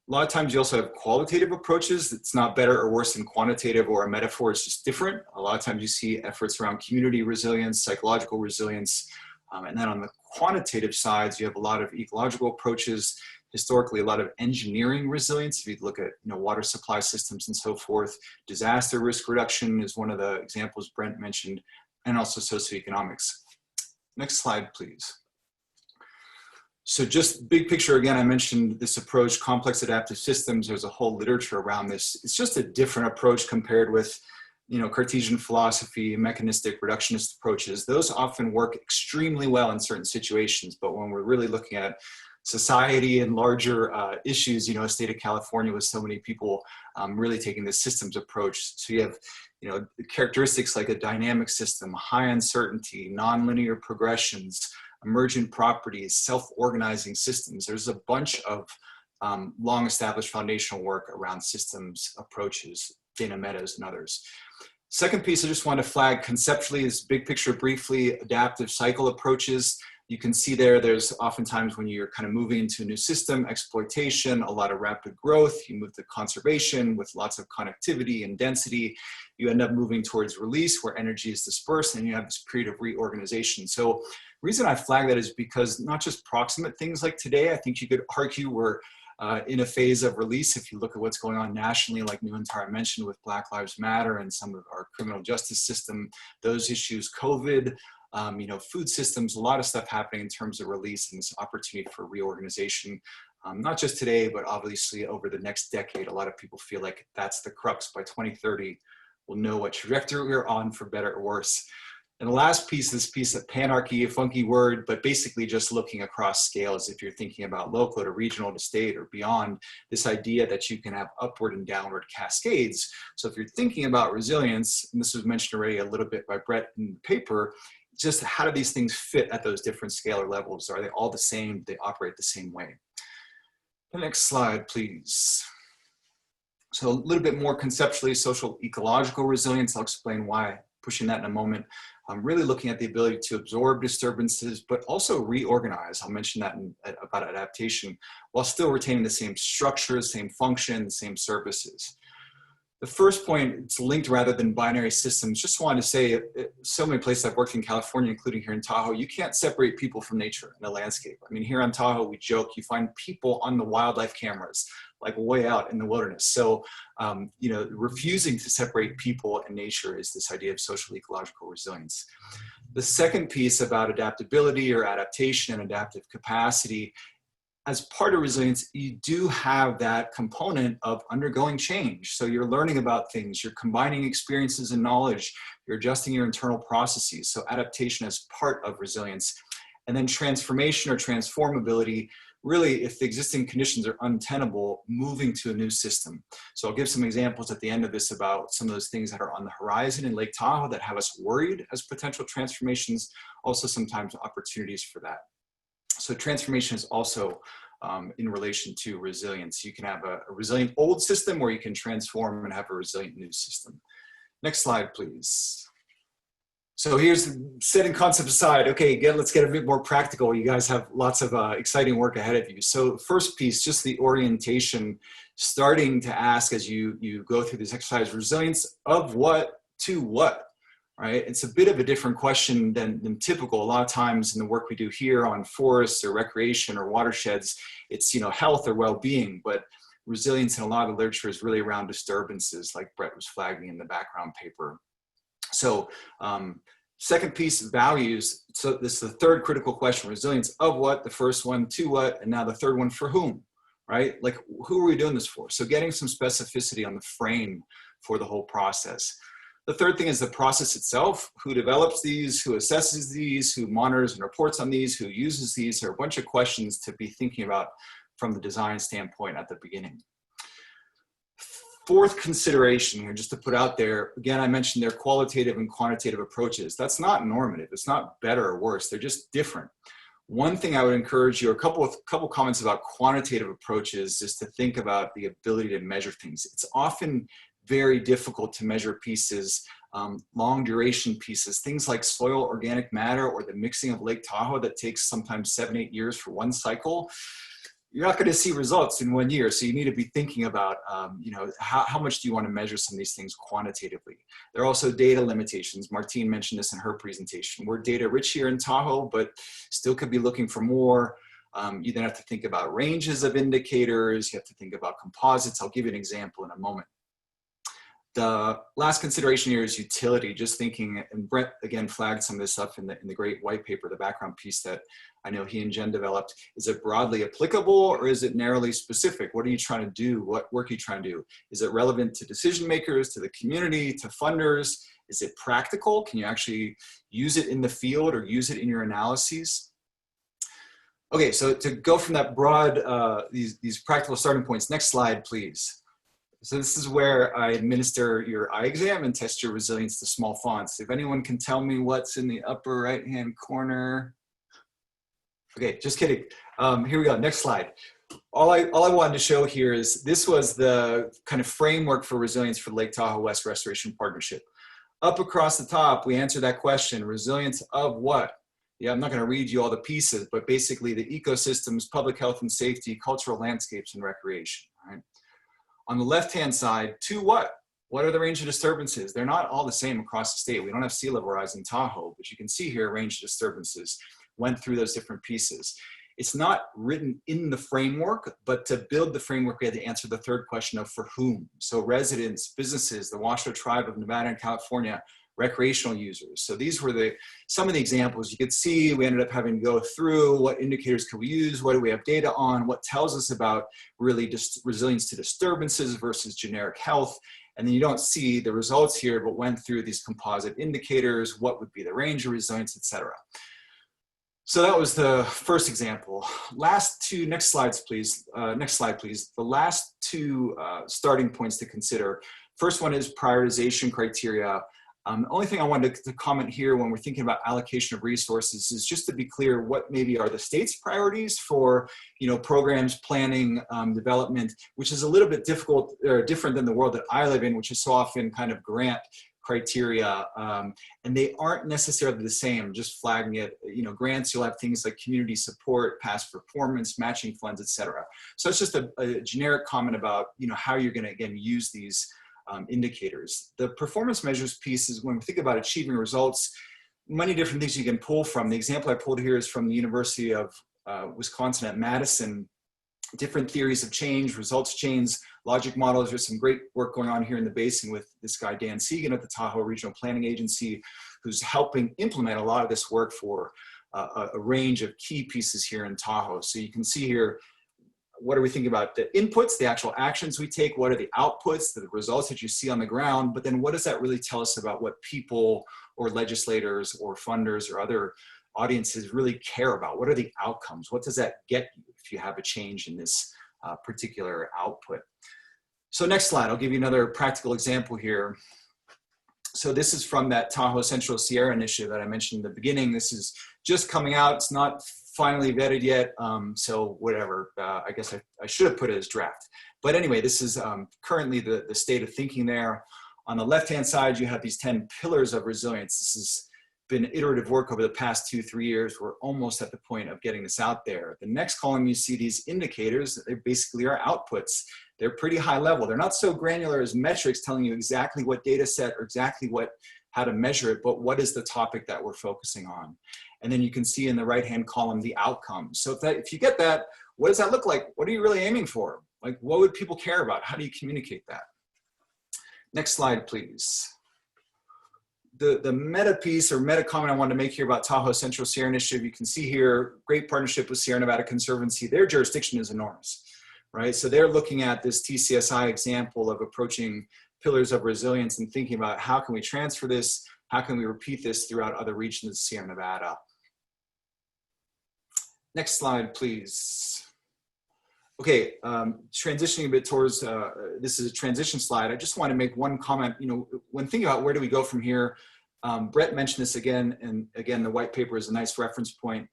A lot of times you also have qualitative approaches. It's not better or worse than quantitative, or a metaphor is just different. A lot of times you see efforts around community resilience, psychological resilience. And then on the quantitative sides, you have a lot of ecological approaches, historically a lot of engineering resilience. If you look at water supply systems and so forth, disaster risk reduction is one of the examples Brent mentioned, and also socioeconomics. Next slide, please. So just big picture, again, I mentioned this approach, complex adaptive systems. There's a whole literature around this. It's just a different approach compared with, Cartesian philosophy, mechanistic, reductionist approaches, those often work extremely well in certain situations. But when we're really looking at society and larger issues, a state of California with so many people really taking this systems approach. So you have, characteristics like a dynamic system, high uncertainty, nonlinear progressions, emergent properties, self-organizing systems. There's a bunch of long established foundational work around systems approaches, Dana Meadows and others. Second piece I just want to flag conceptually is big picture briefly, adaptive cycle approaches. You can see there's oftentimes when you're kind of moving into a new system, exploitation, a lot of rapid growth, you move to conservation with lots of connectivity and density. You end up moving towards release where energy is dispersed and you have this period of reorganization. So the reason I flag that is because not just proximate things like today, I think you could argue we're in a phase of release. If you look at what's going on nationally, like Nuantara mentioned with Black Lives Matter and some of our criminal justice system, those issues, COVID, food systems, a lot of stuff happening in terms of release and this opportunity for reorganization. Not just today, but obviously over the next decade, a lot of people feel like that's the crux. By 2030, we'll know what trajectory we're on, for better or worse. And the last piece, this piece of panarchy, a funky word, but basically just looking across scales. If you're thinking about local to regional to state or beyond, this idea that you can have upward and downward cascades. So if you're thinking about resilience, and this was mentioned already a little bit by Brett in the paper, just how do these things fit at those different scalar levels? Are they all the same? Do they operate the same way? The next slide, please. So a little bit more conceptually, social ecological resilience. I'll explain why, pushing that in a moment. I'm really looking at the ability to absorb disturbances, but also reorganize. I'll mention that about adaptation, while still retaining the same structure, the same function, the same services. The first point, it's linked rather than binary systems. Just wanted to say, so many places I've worked in California, including here in Tahoe, you can't separate people from nature in the landscape. I mean, here on Tahoe, we joke, you find people on the wildlife cameras, like way out in the wilderness. So, refusing to separate people and nature is this idea of social ecological resilience. The second piece about adaptability or adaptation and adaptive capacity, as part of resilience, you do have that component of undergoing change. So you're learning about things, you're combining experiences and knowledge, you're adjusting your internal processes. So adaptation is part of resilience. And then transformation or transformability, really, if the existing conditions are untenable, moving to a new system. So I'll give some examples at the end of this about some of those things that are on the horizon in Lake Tahoe that have us worried as potential transformations, also sometimes opportunities for that. So transformation is also in relation to resilience. You can have a resilient old system or you can transform and have a resilient new system. Next slide, please. So here's setting concepts aside. Okay, let's get a bit more practical. You guys have lots of exciting work ahead of you. So first piece, just the orientation, starting to ask as you go through this exercise, resilience of what to what? Right? It's a bit of a different question than typical. A lot of times in the work we do here on forests or recreation or watersheds, it's health or well-being, but resilience in a lot of the literature is really around disturbances, like Brett was flagging in the background paper. So second piece, values. So this is the third critical question, resilience of what, the first one, to what, and now the third one, for whom, right? Like, who are we doing this for? So getting some specificity on the frame for the whole process. The third thing is the process itself. Who develops these, who assesses these, who monitors and reports on these, who uses these. There are a bunch of questions to be thinking about from the design standpoint at the beginning. Fourth consideration here, just to put out there, again, I mentioned they're qualitative and quantitative approaches. That's not normative. It's not better or worse. They're just different. One thing I would encourage you, a couple comments about quantitative approaches, is to think about the ability to measure things. It's often very difficult to measure pieces, long duration pieces, things like soil organic matter or the mixing of Lake Tahoe that takes sometimes 7-8 years for one cycle. You're not going to see results in 1 year. So you need to be thinking about, how much do you want to measure some of these things quantitatively? There are also data limitations. Martine mentioned this in her presentation. We're data rich here in Tahoe, but still could be looking for more. You then have to think about ranges of indicators. You have to think about composites. I'll give you an example in a moment. The last consideration here is utility, just thinking, and Brett again flagged some of this up in the great white paper, the background piece that I know he and Jen developed. Is it broadly applicable or is it narrowly specific? What are you trying to do? What work are you trying to do? Is it relevant to decision makers, to the community, to funders? Is it practical? Can you actually use it in the field or use it in your analyses? Okay, so to go from that broad, these practical starting points, next slide, please. So this is where I administer your eye exam and test your resilience to small fonts. If anyone can tell me what's in the upper right-hand corner. Okay, just kidding. Here we go, next slide. All I wanted to show here is this was the kind of framework for resilience for the Lake Tahoe West Restoration Partnership. Up across the top, we answer that question, resilience of what? Yeah, I'm not gonna read you all the pieces, but basically the ecosystems, public health and safety, cultural landscapes, and recreation, right? On the left-hand side, to what? What are the range of disturbances? They're not all the same across the state. We don't have sea level rise in Tahoe, but you can see here range of disturbances went through those different pieces. It's not written in the framework, but to build the framework, we had to answer the third question of for whom. So residents, businesses, the Washoe tribe of Nevada and California, recreational users. So these were some of the examples you could see. We ended up having to go through what indicators could we use, what do we have data on, what tells us about really resilience to disturbances versus generic health. And then you don't see the results here, but went through these composite indicators, what would be the range of resilience, et cetera. So that was the first example. Last two, next slides, please. Next slide, please. The last two starting points to consider. First one is prioritization criteria. The only thing I wanted to comment here when we're thinking about allocation of resources is just to be clear what maybe are the state's priorities for programs, planning, development, which is a little bit difficult or different than the world that I live in, which is so often kind of grant criteria, and they aren't necessarily the same. Just flagging it, grants, you'll have things like community support, past performance, matching funds, etc. So it's just a generic comment about how you're going to again use these indicators. The performance measures piece is when we think about achieving results, many different things you can pull from. The example I pulled here is from the University of Wisconsin at Madison. Different theories of change, results chains, logic models. There's some great work going on here in the basin with this guy, Dan Segan at the Tahoe Regional Planning Agency, who's helping implement a lot of this work for a range of key pieces here in Tahoe. So you can see here, what are we thinking about? The inputs, the actual actions we take, what are the outputs, the results that you see on the ground, but then what does that really tell us about what people or legislators or funders or other audiences really care about? What are the outcomes? What does that get you if you have a change in this particular output? So next slide, I'll give you another practical example here. So this is from that Tahoe-Central Sierra initiative that I mentioned in the beginning. This is just coming out. It's not finally vetted yet, so whatever. I guess I should have put it as draft. But anyway, this is currently the state of thinking there. On the left-hand side, you have these 10 pillars of resilience. This has been iterative work over the past 2-3 years. We're almost at the point of getting this out there. The next column, you see these indicators. They basically are outputs. They're pretty high level. They're not so granular as metrics telling you exactly what data set or exactly how to measure it, but what is the topic that we're focusing on? And then you can see in the right-hand column, the outcomes. So if you get that, what does that look like? What are you really aiming for? Like, what would people care about? How do you communicate that? Next slide, please. The meta piece or meta comment I wanted to make here about Tahoe-Central Sierra Initiative, you can see here, great partnership with Sierra Nevada Conservancy. Their jurisdiction is enormous, right? So they're looking at this TCSI example of approaching pillars of resilience and thinking about how can we transfer this? How can we repeat this throughout other regions of Sierra Nevada? Next slide, please. Okay, transitioning a bit towards, this is a transition slide. I just want to make one comment. When thinking about where do we go from here, Brett mentioned this again, and again, the white paper is a nice reference point.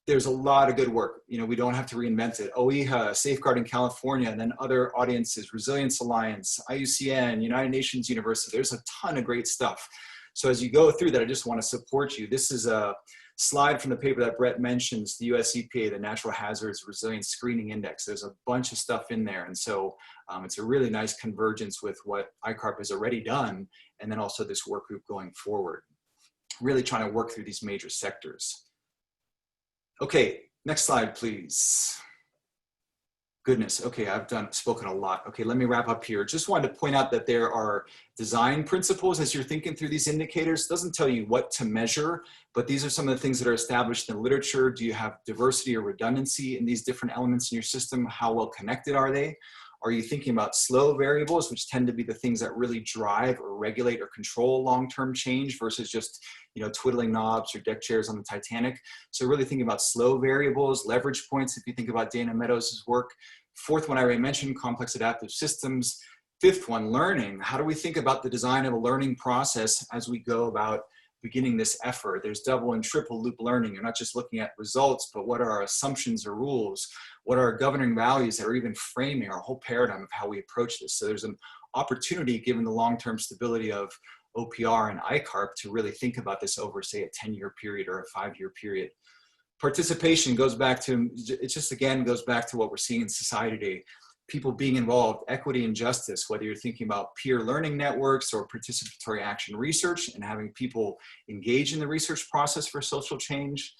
There's a lot of good work. We don't have to reinvent it. OEHA, Safeguarding California, and then other audiences, Resilience Alliance, IUCN, United Nations University. There's a ton of great stuff. So as you go through that, I just want to support you. This is a slide from the paper that Brett mentions, the US EPA, the Natural Hazards Resilience Screening Index. There's a bunch of stuff in there. And so it's a really nice convergence with what ICARP has already done, and then also this work group going forward, really trying to work through these major sectors. Okay, next slide, please. Goodness, okay, I've spoken a lot. Okay, let me wrap up here. Just wanted to point out that there are design principles as you're thinking through these indicators. It doesn't tell you what to measure, but these are some of the things that are established in the literature. Do you have diversity or redundancy in these different elements in your system? How well connected are they? Are you thinking about slow variables, which tend to be the things that really drive or regulate or control long-term change versus just, you know, twiddling knobs or deck chairs on the Titanic? So really thinking about slow variables, leverage points, if you think about Dana Meadows' work. Fourth one I already mentioned, complex adaptive systems. Fifth one, learning. How do we think about the design of a learning process as we go about beginning this effort? There's double and triple loop learning. You're not just looking at results, but what are our assumptions or rules? What are our governing values that are even framing our whole paradigm of how we approach this? So there's an opportunity, given the long-term stability of OPR and ICARP, to really think about this over, say, a 10-year period or a 5-year period. Participation goes back to, it just again goes back to what we're seeing in society today. People being involved, equity and justice, whether you're thinking about peer learning networks or participatory action research and having people engage in the research process for social change.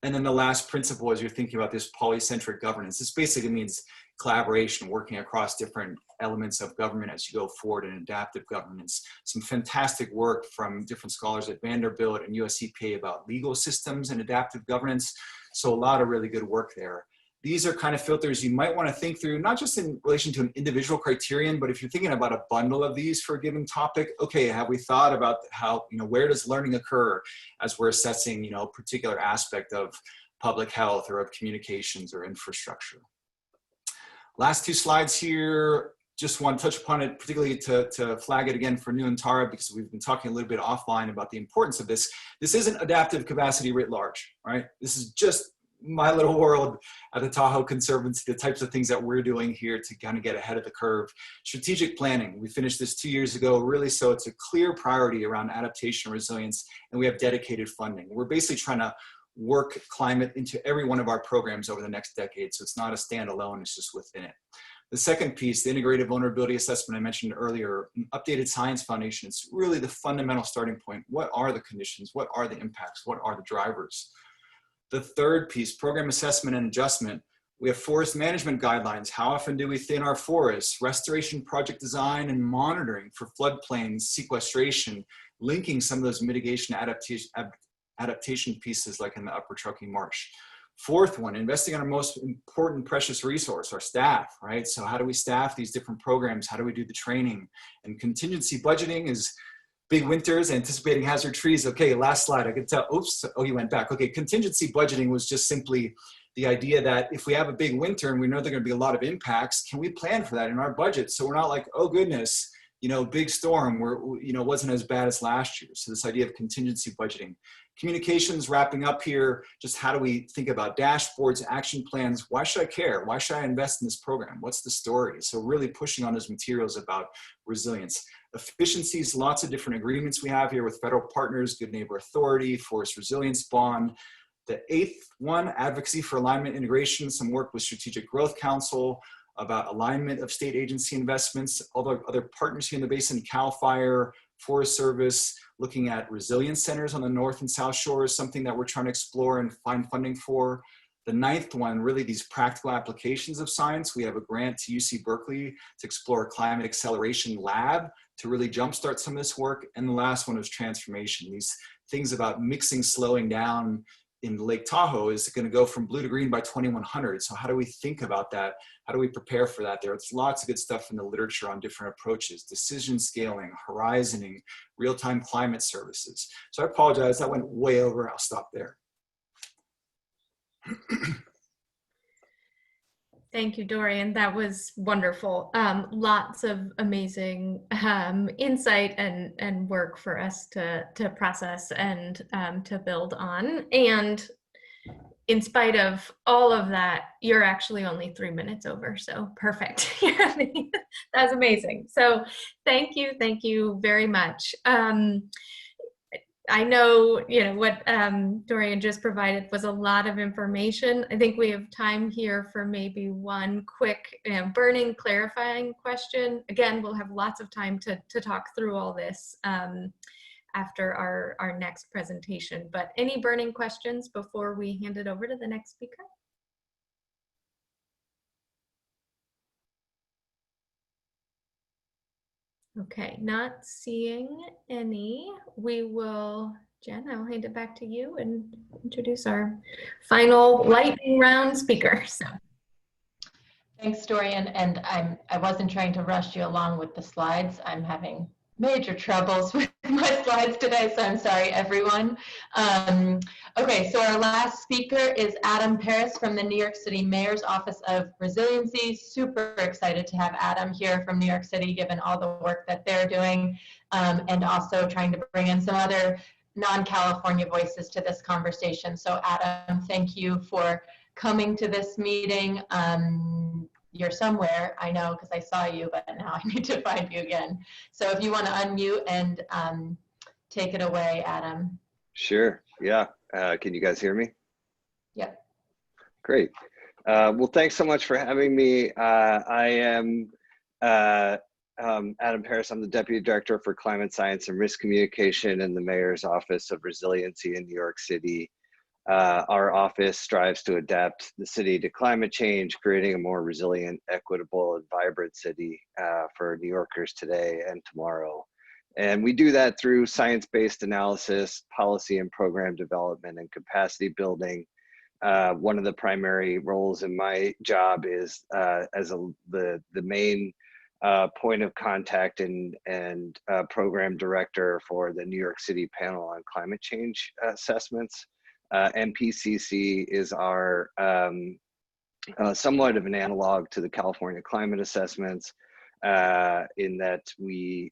And then the last principle is you're thinking about this polycentric governance. This basically means collaboration, working across different elements of government as you go forward in adaptive governance. Some fantastic work from different scholars at Vanderbilt and US EPA about legal systems and adaptive governance. So a lot of really good work there. These are kind of filters you might want to think through, not just in relation to an individual criterion, but if you're thinking about a bundle of these for a given topic, okay, have we thought about how, you know, where does learning occur as we're assessing, you know, a particular aspect of public health or of communications or infrastructure? Last two slides here, just want to touch upon it, particularly to flag it again for New and Tara, because we've been talking a little bit offline about the importance of this. This isn't adaptive capacity writ large, right? This is just my little world at the Tahoe Conservancy, the types of things that we're doing here to kind of get ahead of the curve. Strategic planning, we finished this 2 years ago, really, so it's a clear priority around adaptation and resilience, and we have dedicated funding. We're basically trying to work climate into every one of our programs over the next decade, so it's not a standalone, it's just within it. The second piece, the integrated vulnerability assessment I mentioned earlier, an updated science foundation, it's really the fundamental starting point. What are the conditions? What are the impacts? What are the drivers? The third piece, program assessment and adjustment. We have forest management guidelines. How often do we thin our forests? Restoration project design and monitoring for floodplains, sequestration, linking some of those mitigation adaptation pieces like in the Upper Truckee Marsh. Fourth one, investing in our most important precious resource, our staff, right? So how do we staff these different programs? How do we do the training? And contingency budgeting is big winters, anticipating hazard trees. Okay, last slide, I could tell, oops, oh, you went back. Okay, contingency budgeting was just simply the idea that if we have a big winter and we know there are gonna be a lot of impacts, can we plan for that in our budget? So we're not like, oh goodness, you know, big storm, you know, wasn't as bad as last year. So this idea of contingency budgeting. Communications, wrapping up here, just how do we think about dashboards, action plans? Why should I care? Why should I invest in this program? What's the story? So really pushing on those materials about resilience. Efficiencies, lots of different agreements we have here with federal partners, Good Neighbor Authority, Forest Resilience Bond. The eighth one, advocacy for alignment integration, some work with Strategic Growth Council about alignment of state agency investments, other partners here in the basin, CAL FIRE, Forest Service, looking at resilience centers on the North and South Shores, something that we're trying to explore and find funding for. The ninth one, really these practical applications of science. We have a grant to UC Berkeley to explore a climate acceleration lab to really jumpstart some of this work. And the last one was transformation. These things about mixing, slowing down in Lake Tahoe is going to go from blue to green by 2100. So how do we think about that? How do we prepare for that? There's lots of good stuff in the literature on different approaches, decision scaling, horizoning, real-time climate services. So I apologize, that went way over. I'll stop there. Thank you, Dorian. That was wonderful. Lots of amazing insight and work for us to process and to build on. And in spite of all of that, you're actually only 3 minutes over, so perfect. That's amazing. So thank you very much. I know, you know, what Dorian just provided was a lot of information. I think we have time here for maybe one quick, burning, clarifying question. Again, we'll have lots of time to talk through all this after our next presentation. But any burning questions before we hand it over to the next speaker? Okay, not seeing any. We will, Jen, I'll hand it back to you and introduce our final lightning round speaker. So. Thanks, Dorian. And I wasn't trying to rush you along with the slides. I'm having major troubles with my slides today, so I'm sorry, everyone. Okay, so our last speaker is Adam Paris from the New York City Mayor's Office of Resiliency. Super excited to have Adam here from New York City, given all the work that they're doing, and also trying to bring in some other non-California voices to this conversation. So Adam, thank you for coming to this meeting. You're somewhere, I know, because I saw you, but now I need to find you again. So if you want to unmute and take it away, Adam. Sure, yeah. Can you guys hear me? Yep. Great. Well, thanks so much for having me. I am Adam Paris. I'm the Deputy Director for Climate Science and Risk Communication in the Mayor's Office of Resiliency in New York City. Our office strives to adapt the city to climate change, creating a more resilient, equitable, and vibrant city for New Yorkers today and tomorrow. And we do that through science-based analysis, policy and program development, and capacity building. One of the primary roles in my job is as the main point of contact and program director for the New York City Panel on Climate Change Assessments. MPCC is our somewhat of an analog to the California climate assessments in that we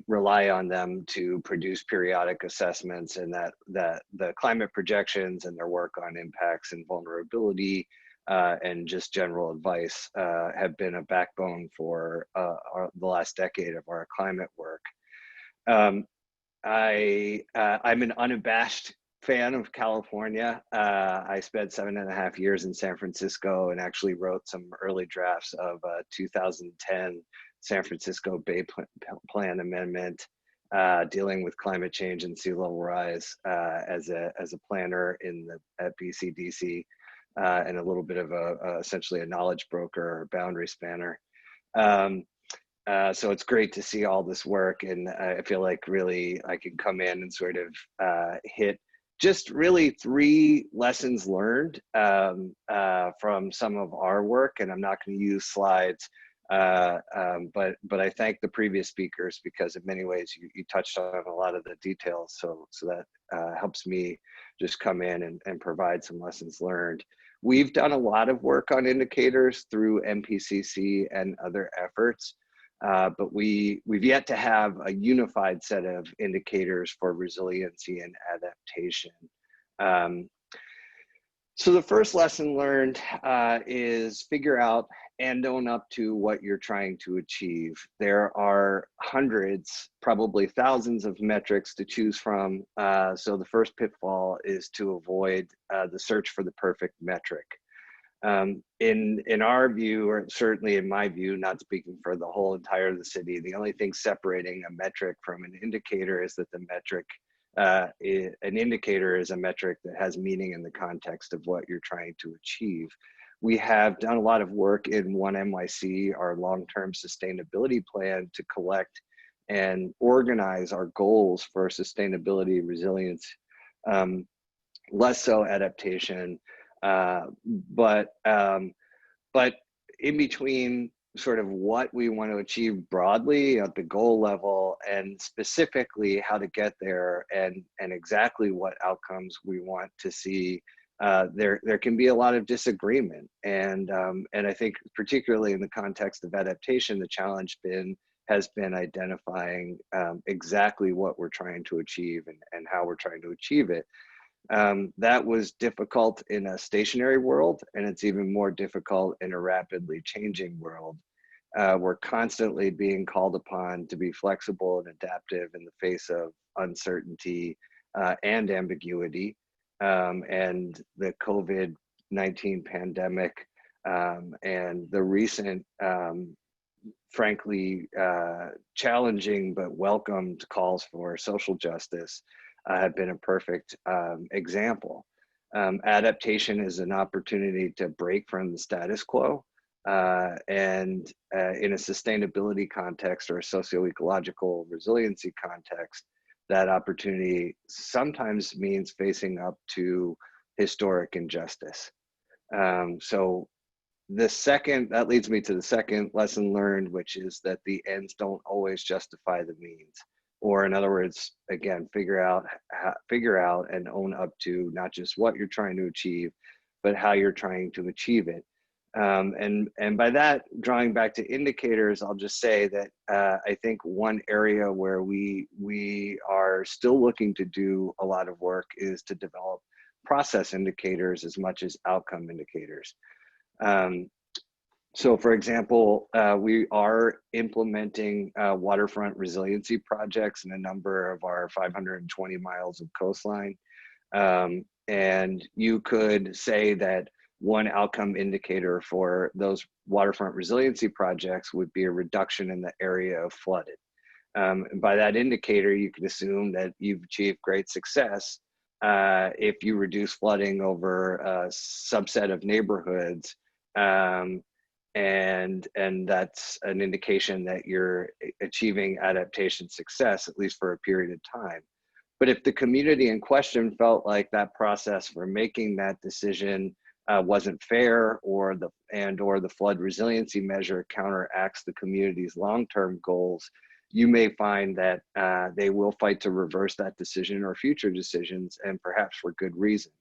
rely on them to produce periodic assessments, and that the climate projections and their work on impacts and vulnerability and just general advice have been a backbone for the last decade of our climate work. I'm an unabashed fan of California. I spent 7.5 years in San Francisco and actually wrote some early drafts of 2010 San Francisco Bay Plan Amendment dealing with climate change and sea level rise as a planner at BCDC and a little bit of essentially a knowledge broker or boundary spanner. So it's great to see all this work, and I feel like really I can come in and sort of hit just really 3 lessons learned from some of our work. And I'm not going to use slides, but I thank the previous speakers because in many ways you touched on a lot of the details. So that helps me just come in and provide some lessons learned. We've done a lot of work on indicators through MPCC and other efforts. But we've yet to have a unified set of indicators for resiliency and adaptation. So the first lesson learned is figure out and own up to what you're trying to achieve. There are hundreds, probably thousands of metrics to choose from. So the first pitfall is to avoid the search for the perfect metric. In our view, or certainly in my view, not speaking for the whole entire of the city, the only thing separating a metric from an indicator is that the metric, an indicator is a metric that has meaning in the context of what you're trying to achieve. We have done a lot of work in 1NYC, our long-term sustainability plan, to collect and organize our goals for sustainability, resilience, less so adaptation. But in between sort of what we want to achieve broadly at the goal level and specifically how to get there and exactly what outcomes we want to see, there can be a lot of disagreement. And I think particularly in the context of adaptation, the challenge has been identifying exactly what we're trying to achieve and how we're trying to achieve it. That was difficult in a stationary world, and it's even more difficult in a rapidly changing world. We're constantly being called upon to be flexible and adaptive in the face of uncertainty and ambiguity. And the COVID-19 pandemic and the recent, frankly, challenging but welcomed calls for social justice have been a perfect example. Adaptation is an opportunity to break from the status quo and in a sustainability context or a socio-ecological resiliency context, that opportunity sometimes means facing up to historic injustice. So that leads me to the second lesson learned, which is that the ends don't always justify the means. Or in other words, again, figure out and own up to not just what you're trying to achieve, but how you're trying to achieve it. And by that, drawing back to indicators, I'll just say that I think one area where we are still looking to do a lot of work is to develop process indicators as much as outcome indicators. So for example, we are implementing waterfront resiliency projects in a number of our 520 miles of coastline. And you could say that one outcome indicator for those waterfront resiliency projects would be a reduction in the area of flooded. And by that indicator, you can assume that you've achieved great success if you reduce flooding over a subset of neighborhoods. And that's an indication that you're achieving adaptation success, at least for a period of time. But if the community in question felt like that process for making that decision wasn't fair, or the flood resiliency measure counteracts the community's long-term goals, you may find that they will fight to reverse that decision or future decisions, and perhaps for good reason.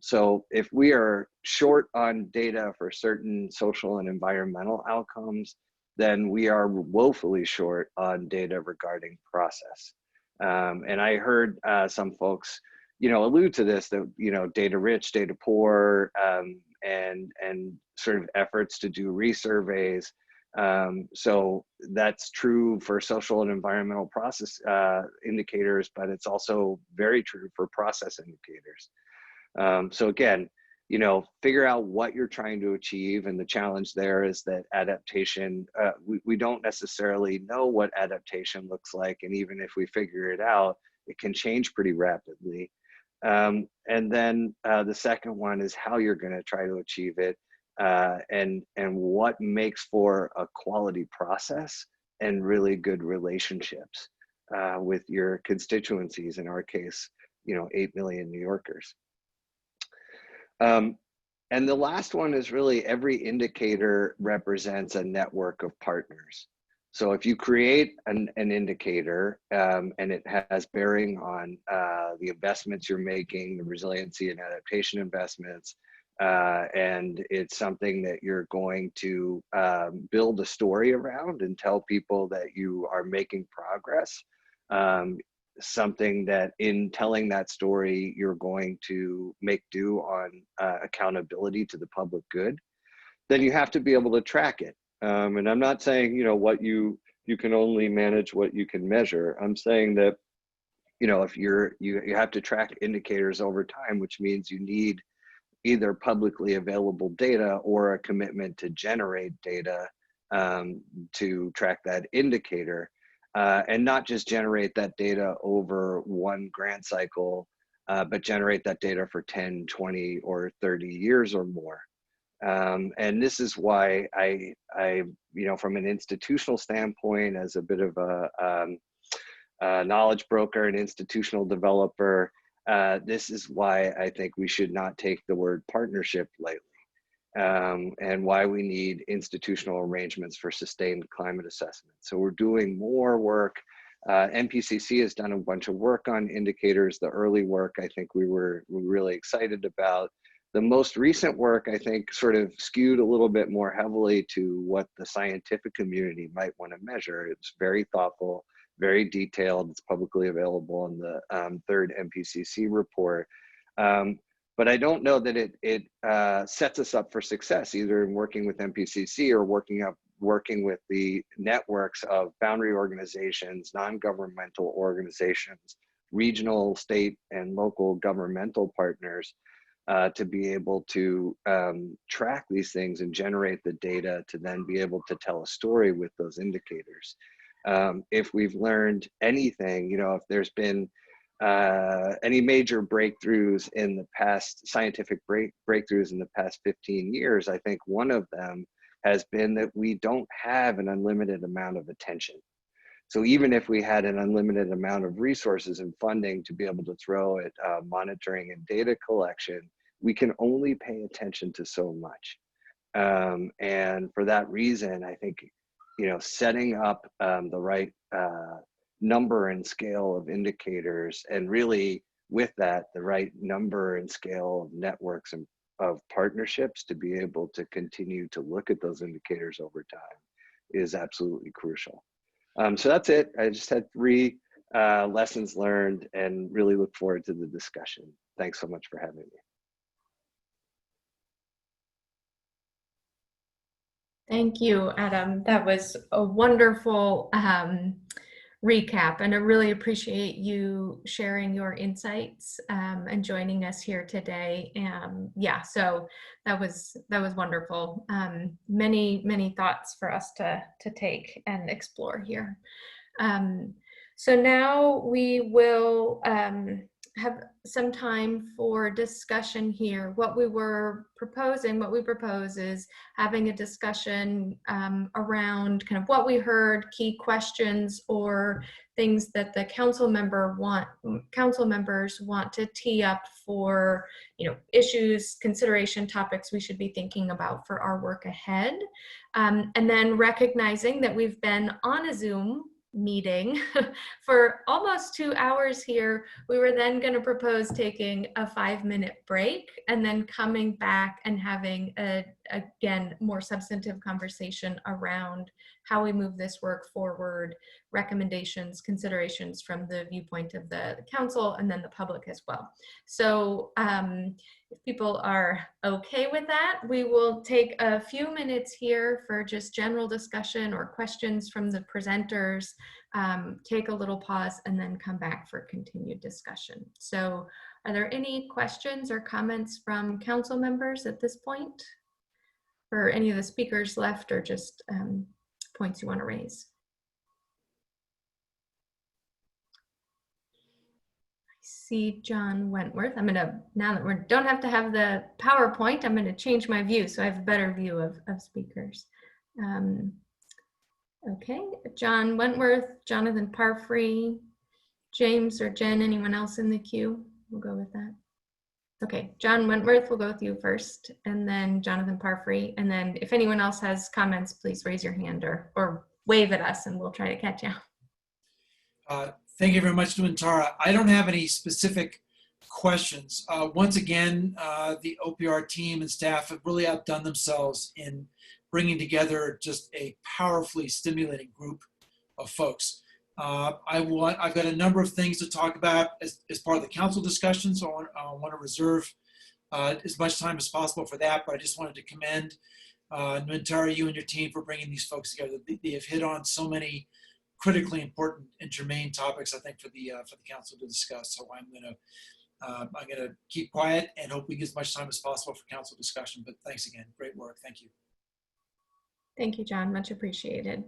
So if we are short on data for certain social and environmental outcomes, then we are woefully short on data regarding process. And I heard some folks, allude to this, that, data rich, data poor, and sort of efforts to do resurveys. So that's true for social and environmental process indicators, but it's also very true for process indicators. So again, figure out what you're trying to achieve. And the challenge there is that adaptation, we don't necessarily know what adaptation looks like. And even if we figure it out, it can change pretty rapidly. And then the second one is how you're going to try to achieve it, and what makes for a quality process and really good relationships with your constituencies, in our case, 8 million New Yorkers. And the last one is really every indicator represents a network of partners. So if you create an indicator and it has bearing on the investments you're making, the resiliency and adaptation investments, and it's something that you're going to build a story around and tell people that you are making progress, something that in telling that story, you're going to make due on accountability to the public good, then you have to be able to track it. And I'm not saying, what you can only manage what you can measure. I'm saying that, if you have to track indicators over time, which means you need either publicly available data or a commitment to generate data to track that indicator. And not just generate that data over one grant cycle, but generate that data for 10, 20, or 30 years or more. And this is why I from an institutional standpoint, as a bit of a knowledge broker and institutional developer, this is why I think we should not take the word partnership lightly. And why we need institutional arrangements for sustained climate assessment. So we're doing more work. NPCC has done a bunch of work on indicators. The early work, I think we're really excited about. The most recent work, I think, sort of skewed a little bit more heavily to what the scientific community might want to measure. It's very thoughtful, very detailed. It's publicly available in the third NPCC report. But I don't know that it sets us up for success, either in working with NPCC or working with the networks of boundary organizations, non-governmental organizations, regional, state, and local governmental partners to be able to track these things and generate the data to then be able to tell a story with those indicators. If we've learned anything, if there's been any major breakthroughs in the past, scientific breakthroughs in the past 15 years, I think one of them has been that we don't have an unlimited amount of attention. So even if we had an unlimited amount of resources and funding to be able to throw at monitoring and data collection, we can only pay attention to so much. And for that reason, I think, setting up the right number and scale of indicators, and really with that, the right number and scale of networks and of partnerships to be able to continue to look at those indicators over time is absolutely crucial. So that's it. I just had 3 lessons learned and really look forward to the discussion. Thanks so much for having me. Thank you, Adam. That was a wonderful recap, and I really appreciate you sharing your insights and joining us here today. Yeah, so that was wonderful. Many thoughts for us to take and explore here. So now we will have some time for discussion here. What we propose is having a discussion around kind of what we heard, key questions, or things that the council members want to tee up for, issues, consideration, topics we should be thinking about for our work ahead. And then recognizing that we've been on a Zoom meeting for almost 2 hours here, we were then going to propose taking a 5-minute break and then coming back and having again, more substantive conversation around how we move this work forward, recommendations, considerations from the viewpoint of the council and then the public as well. So if people are okay with that, we will take a few minutes here for just general discussion or questions from the presenters, take a little pause, and then come back for continued discussion. So are there any questions or comments from council members at this point? For any of the speakers left, or just points you want to raise? See John Wentworth. I'm gonna, now that we don't have to have the PowerPoint, I'm gonna change my view so I have a better view of speakers. Okay, John Wentworth, Jonathan Parfrey, James or Jen, anyone else in the queue? We'll go with that. Okay, John Wentworth, we'll go with you first, and then Jonathan Parfrey, and then if anyone else has comments, please raise your hand or wave at us and we'll try to catch you. Thank you very much, Nuantara. I don't have any specific questions. Once again, the OPR team and staff have really outdone themselves in bringing together just a powerfully stimulating group of folks. I've got a number of things to talk about as part of the council discussion, so I want to reserve as much time as possible for that, but I just wanted to commend Nuantara, you and your team for bringing these folks together. They have hit on so many critically important and germane topics, I think, for the council to discuss. So I'm gonna keep quiet and hope we get as much time as possible for council discussion. But thanks again, great work, thank you. Thank you, John, much appreciated.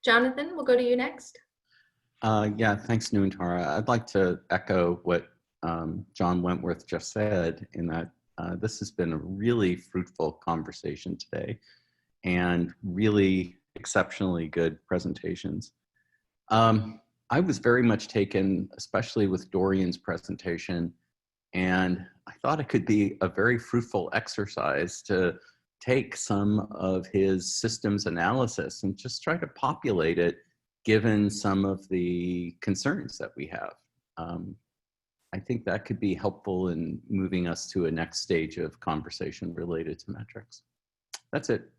Jonathan, we'll go to you next. Yeah, thanks, Nuantara. I'd like to echo what John Wentworth just said, in that this has been a really fruitful conversation today and really exceptionally good presentations. I was very much taken, especially with Dorian's presentation, and I thought it could be a very fruitful exercise to take some of his systems analysis and just try to populate it given some of the concerns that we have. I think that could be helpful in moving us to a next stage of conversation related to metrics. That's it.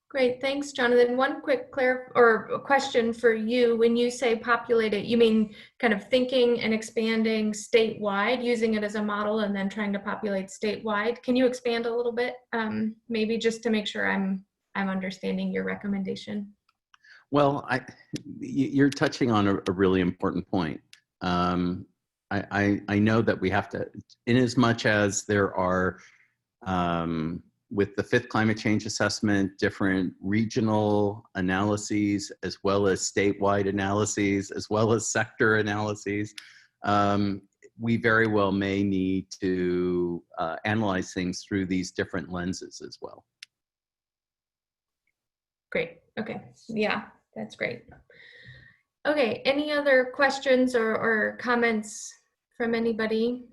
Great, thanks, Jonathan. One quick question for you. When you say populate it, you mean kind of thinking and expanding statewide, using it as a model and then trying to populate statewide? Can you expand a little bit, maybe just to make sure I'm understanding your recommendation? Well, you're touching on a really important point. I know that we have to, in as much as there are, with the 5th climate change assessment, different regional analyses, as well as statewide analyses, as well as sector analyses. we very well may need to analyze things through these different lenses as well. Great. Okay. Yeah, that's great. Okay. Any other questions or comments from anybody?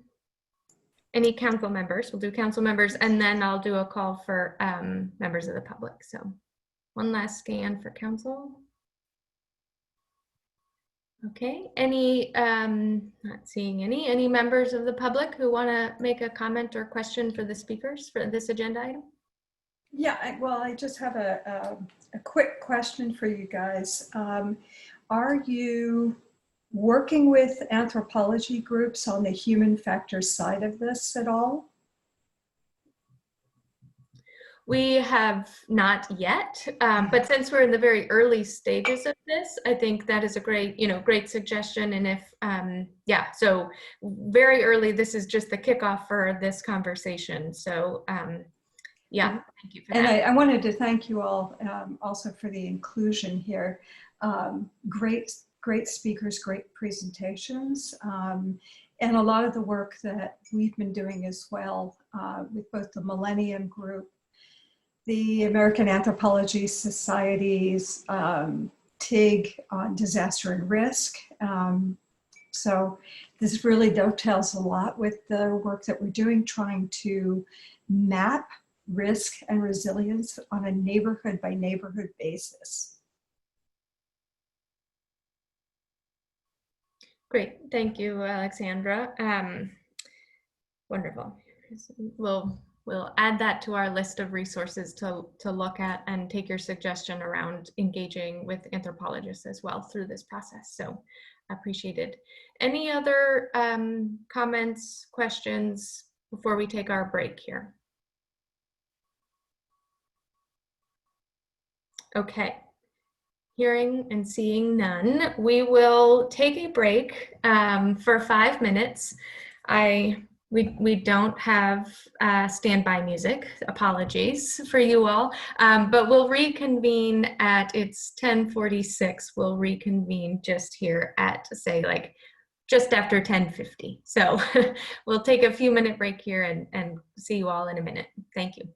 Any council members? We'll do council members, and then I'll do a call for members of the public. So one last scan for council. Okay. Any, not seeing any members of the public who want to make a comment or question for the speakers for this agenda item? Yeah, well, I just have a quick question for you guys. Are you working with anthropology groups on the human factors side of this at all? We have not yet, but since we're in the very early stages of this, I think that is a great, great suggestion. And if, yeah, so very early, this is just the kickoff for this conversation. So yeah, thank you for that. And I wanted to thank you all also for the inclusion here. Great speakers, great presentations, and a lot of the work that we've been doing as well with both the Millennium Group, the American Anthropology Society's TIG on disaster and risk. So this really dovetails a lot with the work that we're doing, trying to map risk and resilience on a neighborhood by neighborhood basis. Great, thank you, Alexandra. Wonderful. We'll add that to our list of resources to look at and take your suggestion around engaging with anthropologists as well through this process. So appreciated. Any other comments, questions before we take our break here? Okay. Hearing and seeing none, we will take a break for 5 minutes. We don't have standby music, apologies for you all, but we'll reconvene it's 10:46. We'll reconvene just here at, say, like just after 10:50. So we'll take a few minute break here and see you all in a minute. Thank you.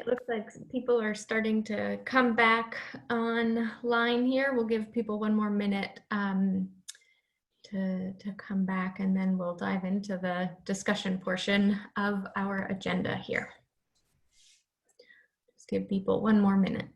looks like people are starting to come back online here. We'll give people one more minute to come back, and then we'll dive into the discussion portion of our agenda here. Just give people one more minute.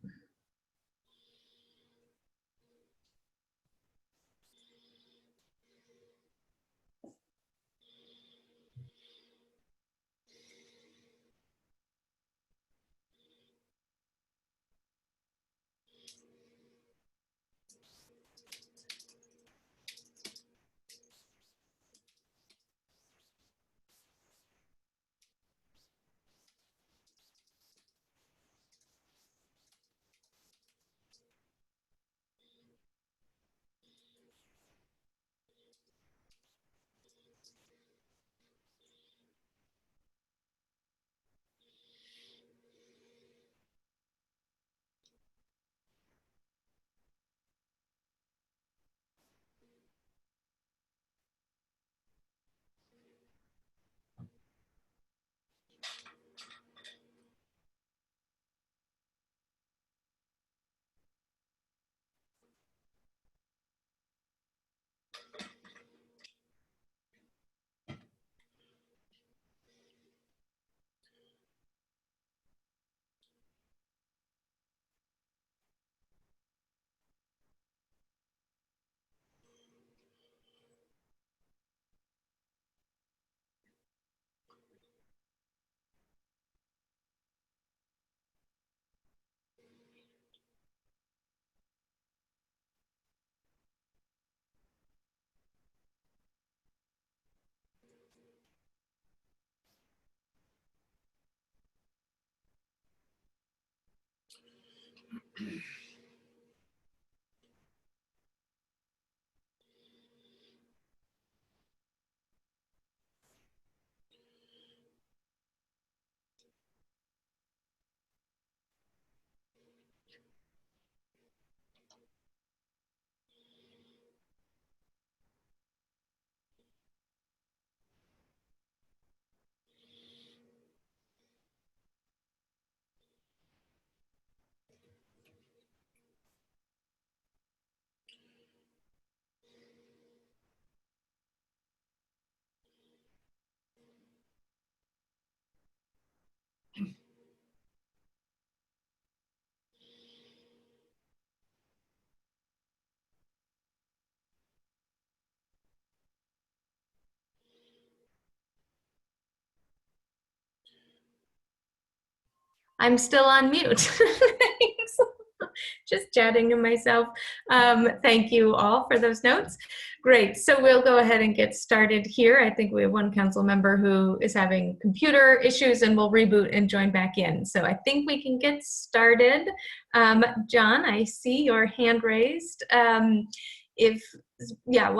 I'm still on mute. Thanks. Just chatting to myself. Thank you all for those notes. Great, so we'll go ahead and get started here. I think we have one council member who is having computer issues, and we'll reboot and join back in. So I think we can get started. John, I see your hand raised. Why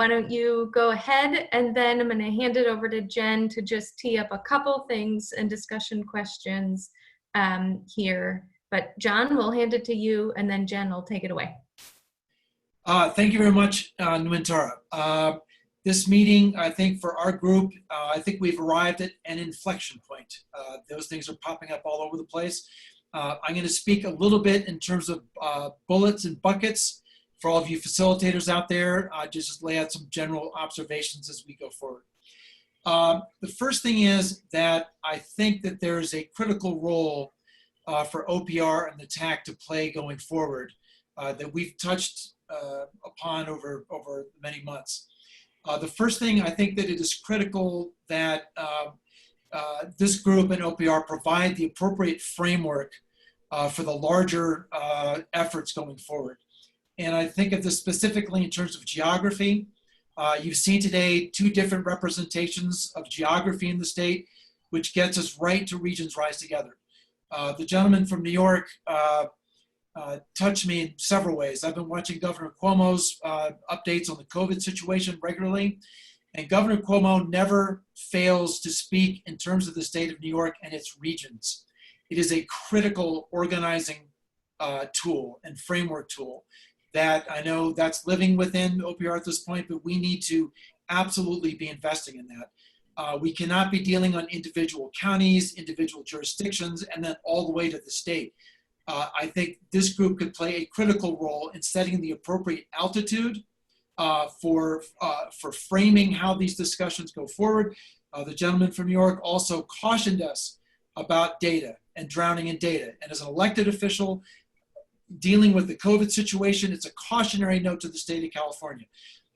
don't you go ahead, and then I'm gonna hand it over to Jen to just tee up a couple things and discussion questions here. But John, we'll hand it to you, and then Jen will take it away. Thank you very much, Nuantara. This meeting, I think for our group, I think we've arrived at an inflection point. Those things are popping up all over the place. I'm going to speak a little bit in terms of bullets and buckets for all of you facilitators out there. Just lay out some general observations as we go forward. The first thing is that I think that there is a critical role for OPR and the TAC to play going forward that we've touched upon over many months. The first thing, I think that it is critical that this group and OPR provide the appropriate framework for the larger efforts going forward. And I think of this specifically in terms of geography. You've seen today two different representations of geography in the state, which gets us right to Regions Rise Together. The gentleman from New York touched me in several ways. I've been watching Governor Cuomo's updates on the COVID situation regularly, and Governor Cuomo never fails to speak in terms of the state of New York and its regions. It is a critical organizing tool and framework tool that I know that's living within OPR at this point, but we need to absolutely be investing in that. We cannot be dealing on individual counties, individual jurisdictions, and then all the way to the state. I think this group could play a critical role in setting the appropriate altitude for framing how these discussions go forward. The gentleman from New York also cautioned us about data and drowning in data. And as an elected official dealing with the COVID situation, it's a cautionary note to the state of California.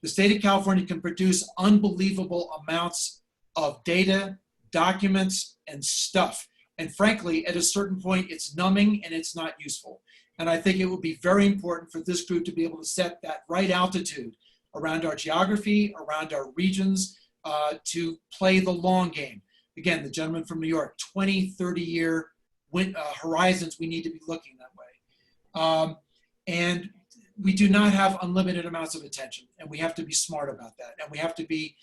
The state of California can produce unbelievable amounts of data, documents, and stuff. And frankly, at a certain point, it's numbing and it's not useful. And I think it will be very important for this group to be able to set that right altitude around our geography, around our regions, to play the long game. Again, the gentleman from New York, 20, 30-year horizons we need to be looking that way. And we do not have unlimited amounts of attention, and we have to be smart about that. And we have to be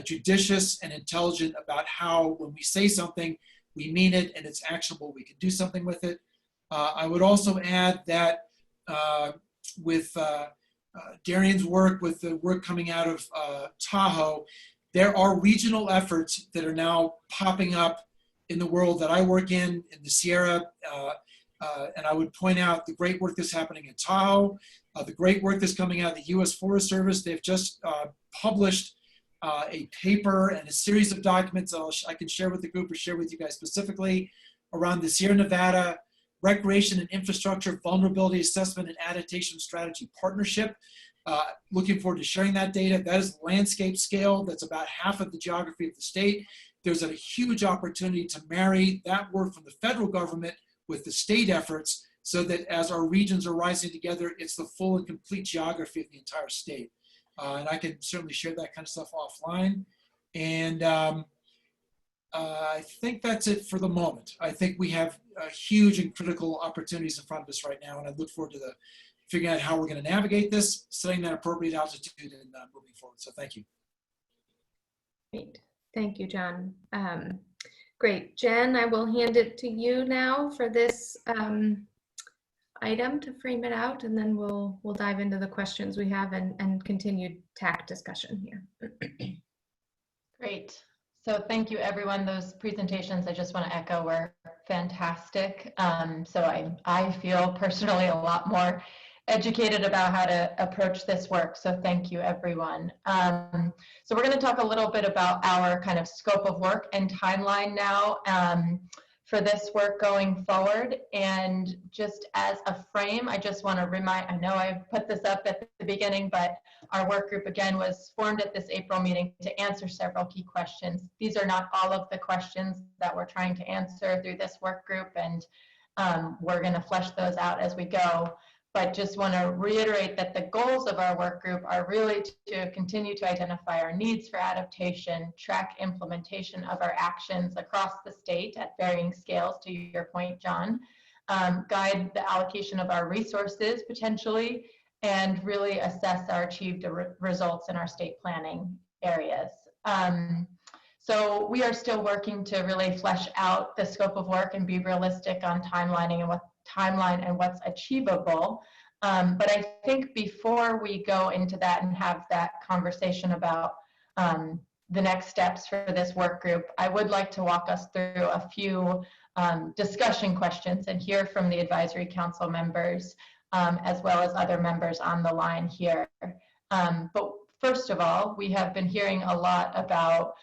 judicious and intelligent about how, when we say something, we mean it and it's actionable, we can do something with it. I would also add that with Darian's work, with the work coming out of Tahoe, there are regional efforts that are now popping up in the world that I work in the Sierra. And I would point out the great work that's happening in Tahoe, the great work that's coming out of the U.S. Forest Service. They've just published a paper and a series of documents I can share with the group or share with you guys specifically around the Sierra Nevada Recreation and Infrastructure Vulnerability Assessment and Adaptation Strategy Partnership. Looking forward to sharing that data. That is landscape scale. That's about half of the geography of the state. There's a huge opportunity to marry that work from the federal government with the state efforts so that as our regions are rising together, it's the full and complete geography of the entire state. And I can certainly share that kind of stuff offline. And I think that's it for the moment. I think we have huge and critical opportunities in front of us right now, and I look forward to figuring out how we're going to navigate this, setting that appropriate altitude, and moving forward. So thank you. Great. Thank you, John. Great. Jen, I will hand it to you now for this item to frame it out, and then we'll dive into the questions we have and continued TAC discussion here. Great. So thank you, everyone. Those presentations, I just want to echo, were fantastic. So I feel personally a lot more educated about how to approach this work. So thank you, everyone. So we're going to talk a little bit about our kind of scope of work and timeline now for this work going forward. And just as a frame, I just want to remind, I know I put this up at the beginning, but our work group again was formed at this April meeting to answer several key questions. These are not all of the questions that we're trying to answer through this work group, and we're going to flesh those out as we go. But just want to reiterate that the goals of our work group are really to continue to identify our needs for adaptation, track implementation of our actions across the state at varying scales, to your point, John, guide the allocation of our resources potentially, and really assess our achieved results in our state planning areas. So we are still working to really flesh out the scope of work and be realistic on timelining and what's achievable. But I think before we go into that and have that conversation about the next steps for this work group, I would like to walk us through a few discussion questions and hear from the advisory council members as well as other members on the line here. But first of all, we have been hearing a lot about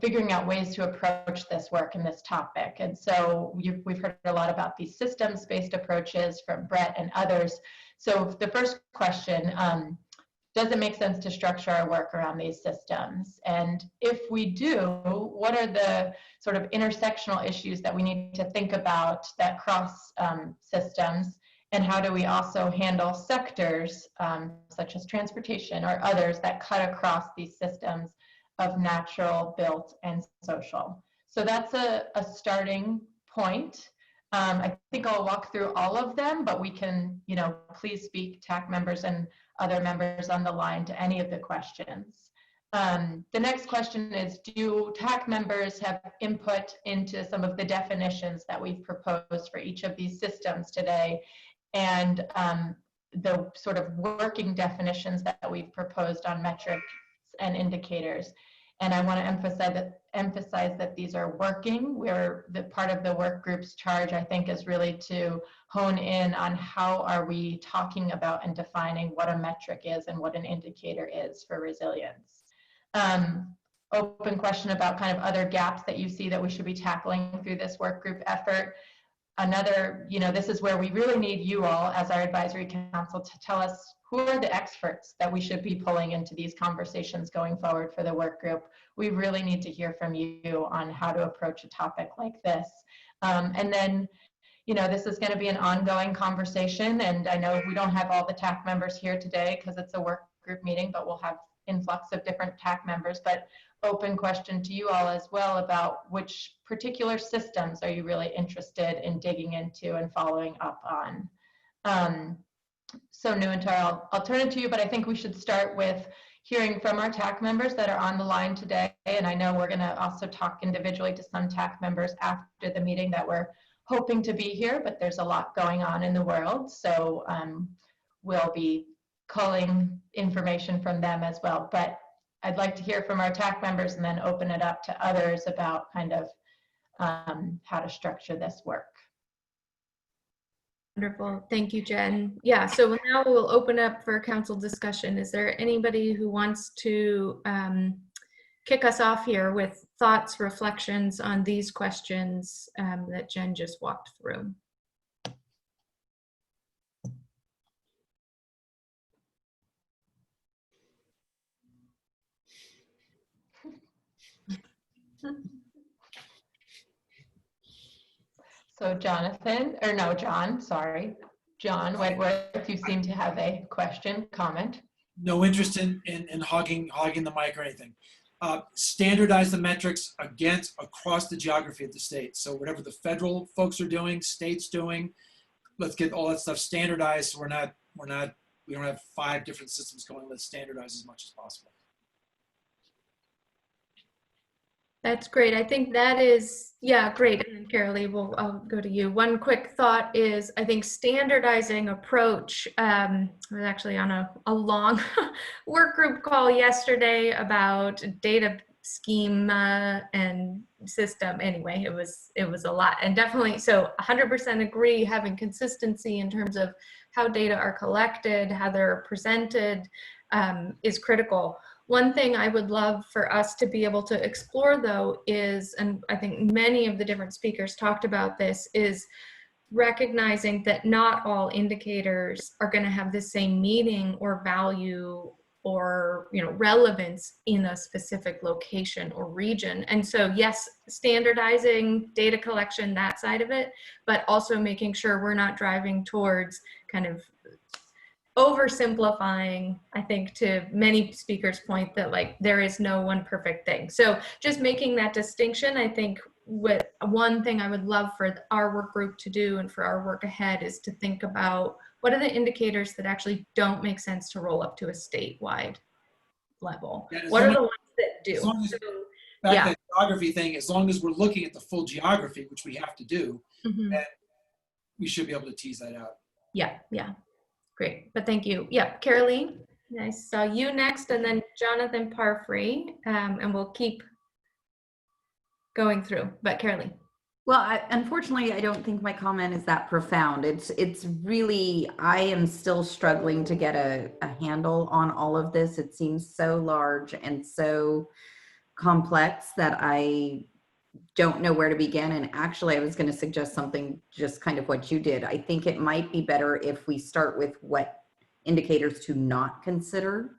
figuring out ways to approach this work and this topic. And so we've heard a lot about these systems-based approaches from Brett and others. So the first question, does it make sense to structure our work around these systems? And if we do, what are the sort of intersectional issues that we need to think about that cross systems? And how do we also handle sectors such as transportation or others that cut across these systems of natural, built, and social? So that's a starting point. I think I'll walk through all of them, but we can, please speak, TAC members and other members on the line, to any of the questions. The next question is, do TAC members have input into some of the definitions that we've proposed for each of these systems today, and the sort of working definitions that we've proposed on metrics and indicators? And I want to emphasize that these are working. Where the part of the work group's charge, I think, is really to hone in on how are we talking about and defining what a metric is and what an indicator is for resilience. Open question about kind of other gaps that you see that we should be tackling through this work group effort. Another, this is where we really need you all as our advisory council to tell us who are the experts that we should be pulling into these conversations going forward for the work group. We really need to hear from you on how to approach a topic like this. And then, this is going to be an ongoing conversation, and I know we don't have all the TAC members here today because it's a work group meeting, but we'll have influx of different TAC members. But open question to you all as well about which particular systems are you really interested in digging into and following up on. So Nuantar, I'll turn it to you, but I think we should start with hearing from our TAC members that are on the line today. And I know we're going to also talk individually to some TAC members after the meeting that we're hoping to be here, but there's a lot going on in the world. So we'll be calling information from them as well. But I'd like to hear from our TAC members and then open it up to others about kind of how to structure this work. Wonderful. Thank you, Jen. Yeah, so now we'll open up for council discussion. Is there anybody who wants to kick us off here with thoughts, reflections on these questions that Jen just walked through? So Jonathan, or no, John, sorry. John Wedworth, you seem to have a question, comment. No interest in hogging the mic or anything. Standardize the metrics across the geography of the state. So whatever the federal folks are doing, states doing, let's get all that stuff standardized so we don't have 5 different systems going. Let's standardize as much as possible. That's great. I think that is, yeah, great. And Carolee, I'll go to you. One quick thought is, I think standardizing approach, I was actually on a long work group call yesterday about data schema and system. Anyway, it was a lot, and definitely, so 100% agree, having consistency in terms of how data are collected, how they're presented is critical. One thing I would love for us to be able to explore, though, is, and I think many of the different speakers talked about this, is recognizing that not all indicators are going to have the same meaning or value or relevance in a specific location or region. And so yes, standardizing data collection, that side of it, but also making sure we're not driving towards kind of oversimplifying, I think, to many speakers' point that there is no one perfect thing. So just making that distinction, I think one thing I would love for our work group to do and for our work ahead is to think about what are the indicators that actually don't make sense to roll up to a statewide level. Yeah, what are the ones that do? That geography thing, as long as we're looking at the full geography, which we have to do, then we should be able to tease that out. Yeah, yeah. Great, but thank you. Yeah, Carolee, I saw you next, and then Jonathan Parfrey, and we'll keep going through, but Carolee. Well, unfortunately, I don't think my comment is that profound. It's really, I am still struggling to get a handle on all of this. It seems so large and so complex that I don't know where to begin. And actually, I was going to suggest something just kind of what you did. I think it might be better if we start with what indicators to not consider.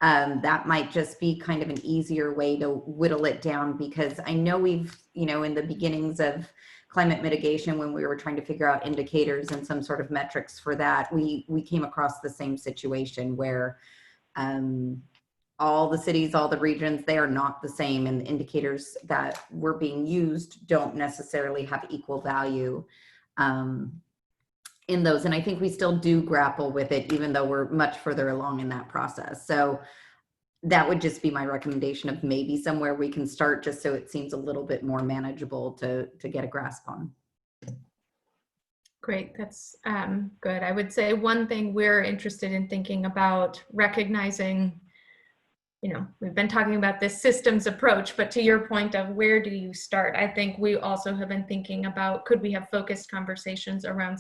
That might just be kind of an easier way to whittle it down, because I know we've, in the beginnings of climate mitigation, when we were trying to figure out indicators and some sort of metrics for that, we came across the same situation where all the cities, all the regions, they are not the same, and the indicators that were being used don't necessarily have equal value in those. And I think we still do grapple with it, even though we're much further along in that process. So that would just be my recommendation of maybe somewhere we can start, just so it seems a little bit more manageable to get a grasp on. Great, that's good. I would say one thing we're interested in thinking about, recognizing you know, we've been talking about this systems approach, but to your point of where do you start, I think we also have been thinking about, could we have focused conversations around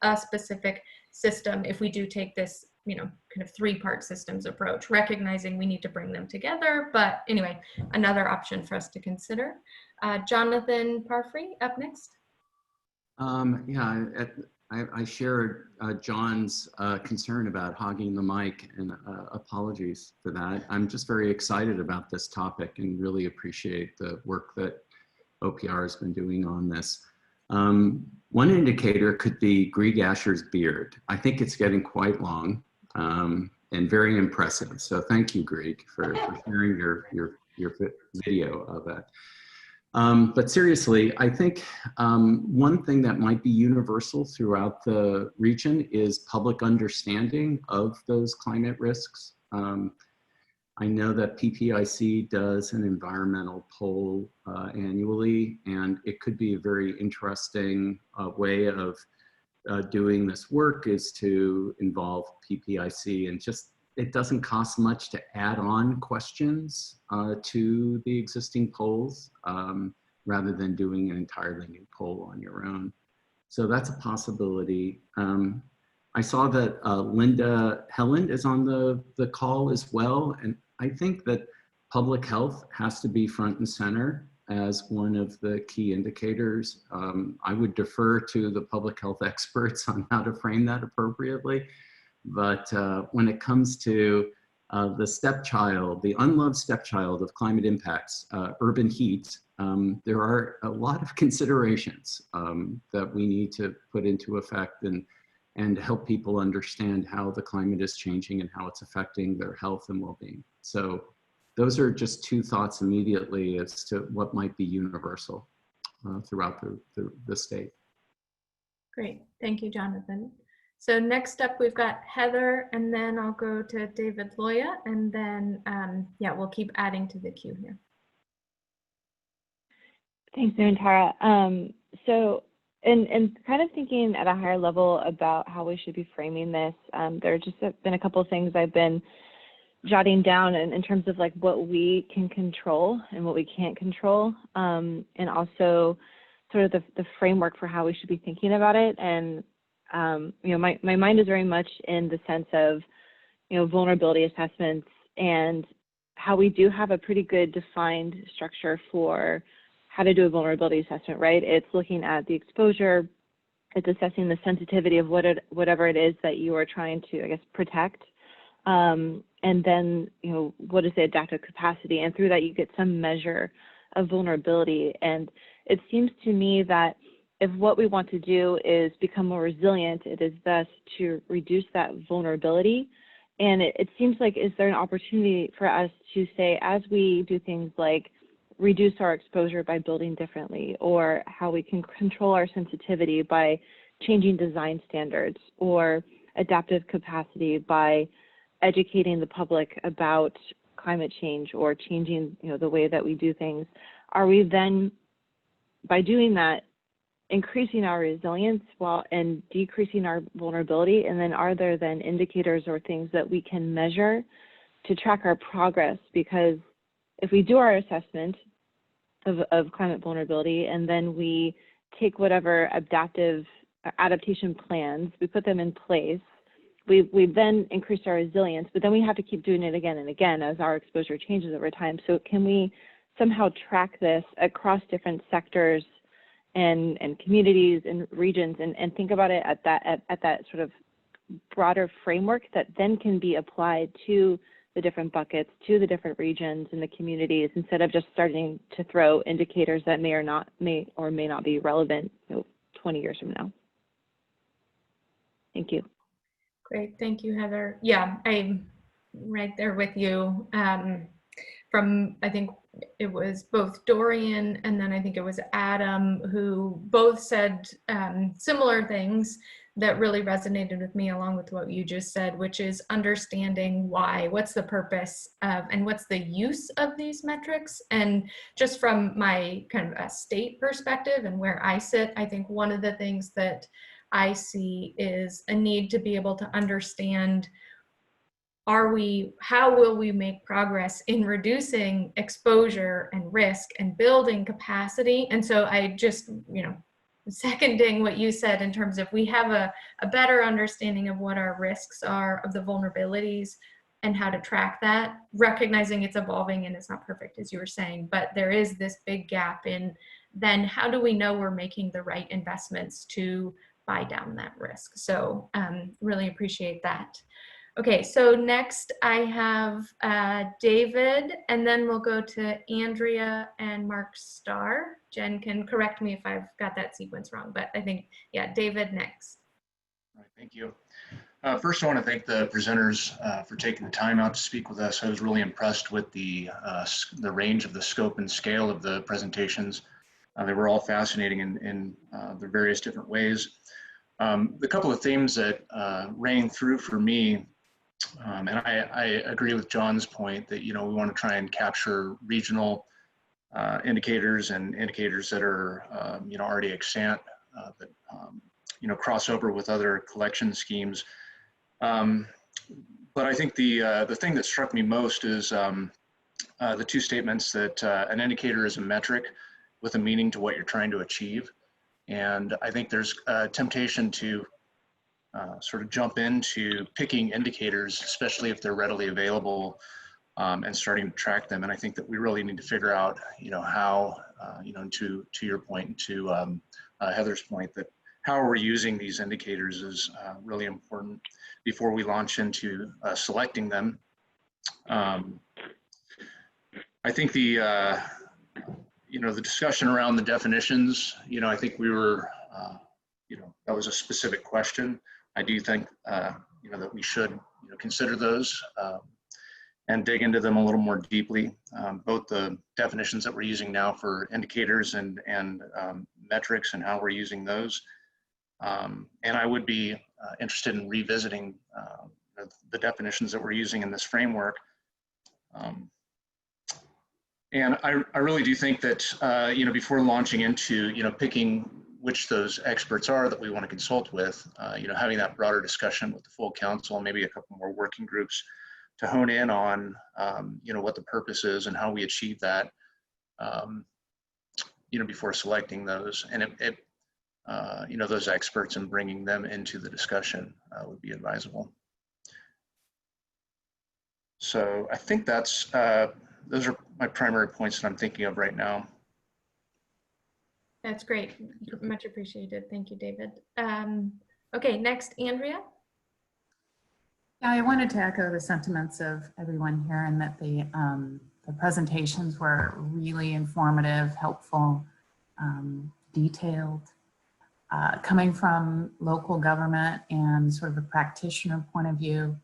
a specific system if we do take this, you know, kind of three-part systems approach, recognizing we need to bring them together. But anyway, another option for us to consider. Jonathan Parfrey, up next. Yeah, I shared John's concern about hogging the mic, and apologies for that. I'm just very excited about this topic and really appreciate the work that OPR has been doing on this. One indicator could be Grieg Asher's beard. I think it's getting quite long and very impressive. So thank you, Grieg, for sharing your video of it. But seriously, I think one thing that might be universal throughout the region is public understanding of those climate risks. I know that PPIC does an environmental poll annually, and it could be a very interesting way of doing this work is to involve PPIC, and just it doesn't cost much to add on questions to the existing polls rather than doing an entirely new poll on your own. So that's a possibility. I saw that Linda Helland is on the call as well. And I think that public health has to be front and center as one of the key indicators. I would defer to the public health experts on how to frame that appropriately. But when it comes to the stepchild, the unloved stepchild of climate impacts, urban heat, there are a lot of considerations that we need to put into effect and help people understand how the climate is changing and how it's affecting their health and well-being. So those are just two thoughts immediately as to what might be universal throughout the state. Great, thank you, Jonathan. So next up, we've got Heather, and then I'll go to David Loya, and then, yeah, we'll keep adding to the queue here. Thanks, Tara. So, and kind of thinking at a higher level about how we should be framing this, there have just been a couple of things I've been jotting down in terms of like what we can control and what we can't control, and also sort of the framework for how we should be thinking about it. And you know, my mind is very much in the sense of, you know, vulnerability assessments and how we do have a pretty good defined structure for how to do a vulnerability assessment, right? It's looking at the exposure, it's assessing the sensitivity of whatever it is that you are trying to, I guess, protect. And then, you know, what is the adaptive capacity? And through that, you get some measure of vulnerability. And it seems to me that if what we want to do is become more resilient, it is best to reduce that vulnerability. And it seems like, is there an opportunity for us to say, as we do things like reduce our exposure by building differently, or how we can control our sensitivity by changing design standards, or adaptive capacity by educating the public about climate change or changing, you know, the way that we do things, are we then, by doing that, increasing our resilience and decreasing our vulnerability? And then are there then indicators or things that we can measure to track our progress? Because if we do our assessment of climate vulnerability and then we take whatever adaptation plans, we put them in place, we then increase our resilience, but then we have to keep doing it again and again as our exposure changes over time. So can we somehow track this across different sectors and communities and regions, and think about it at that sort of broader framework that then can be applied to the different buckets, to the different regions and the communities, instead of just starting to throw indicators that may or may not be relevant, you know, 20 years from now. Thank you. Great, thank you, Heather. Yeah, I'm right there with you. From, I think it was both Dorian and then I think it was Adam, who both said similar things that really resonated with me, along with what you just said, which is understanding why, what's the purpose of, and what's the use of these metrics. And just from my kind of a state perspective and where I sit, I think one of the things that I see is a need to be able to understand how will we make progress in reducing exposure and risk and building capacity? And so I just, seconding what you said in terms of we have a better understanding of what our risks are, of the vulnerabilities, and how to track that, recognizing it's evolving and it's not perfect, as you were saying, but there is this big gap in then how do we know we're making the right investments to buy down that risk? So really appreciate that. Okay, so next I have David, and then we'll go to Andrea and Mark Starr. Jen can correct me if I've got that sequence wrong, but I think, yeah, David next. All right, thank you. First, I want to thank the presenters for taking the time out to speak with us. I was really impressed with the range of the scope and scale of the presentations. They were all fascinating in their various different ways. The couple of themes that rang through for me, and I agree with John's point that we want to try and capture regional indicators and indicators that are already extant, that cross over with other collection schemes. But I think the thing that struck me most is the two statements that an indicator is a metric with a meaning to what you're trying to achieve. And I think there's a temptation to sort of jump into picking indicators, especially if they're readily available, and starting to track them. And I think that we really need to figure out, how, to your point, and to Heather's point, that how we're using these indicators is really important before we launch into selecting them. I think the discussion around the definitions, I think we were, that was a specific question. I do think, that we should, consider those and dig into them a little more deeply. Both the definitions that we're using now for indicators and metrics and how we're using those. And I would be interested in revisiting the definitions that we're using in this framework. And I really do think that, before launching into, picking which those experts are that we want to consult with, having that broader discussion with the full council, maybe a couple more working groups to hone in on, what the purpose is and how we achieve that, before selecting those. And those experts and bringing them into the discussion would be advisable. So I think that's, those are my primary points that I'm thinking of right now. That's great. Much appreciated. Thank you, David. Okay, next, Andrea. Yeah, I wanted to echo the sentiments of everyone here, and that the presentations were really informative, helpful, detailed. Coming from local government and sort of a practitioner point of view,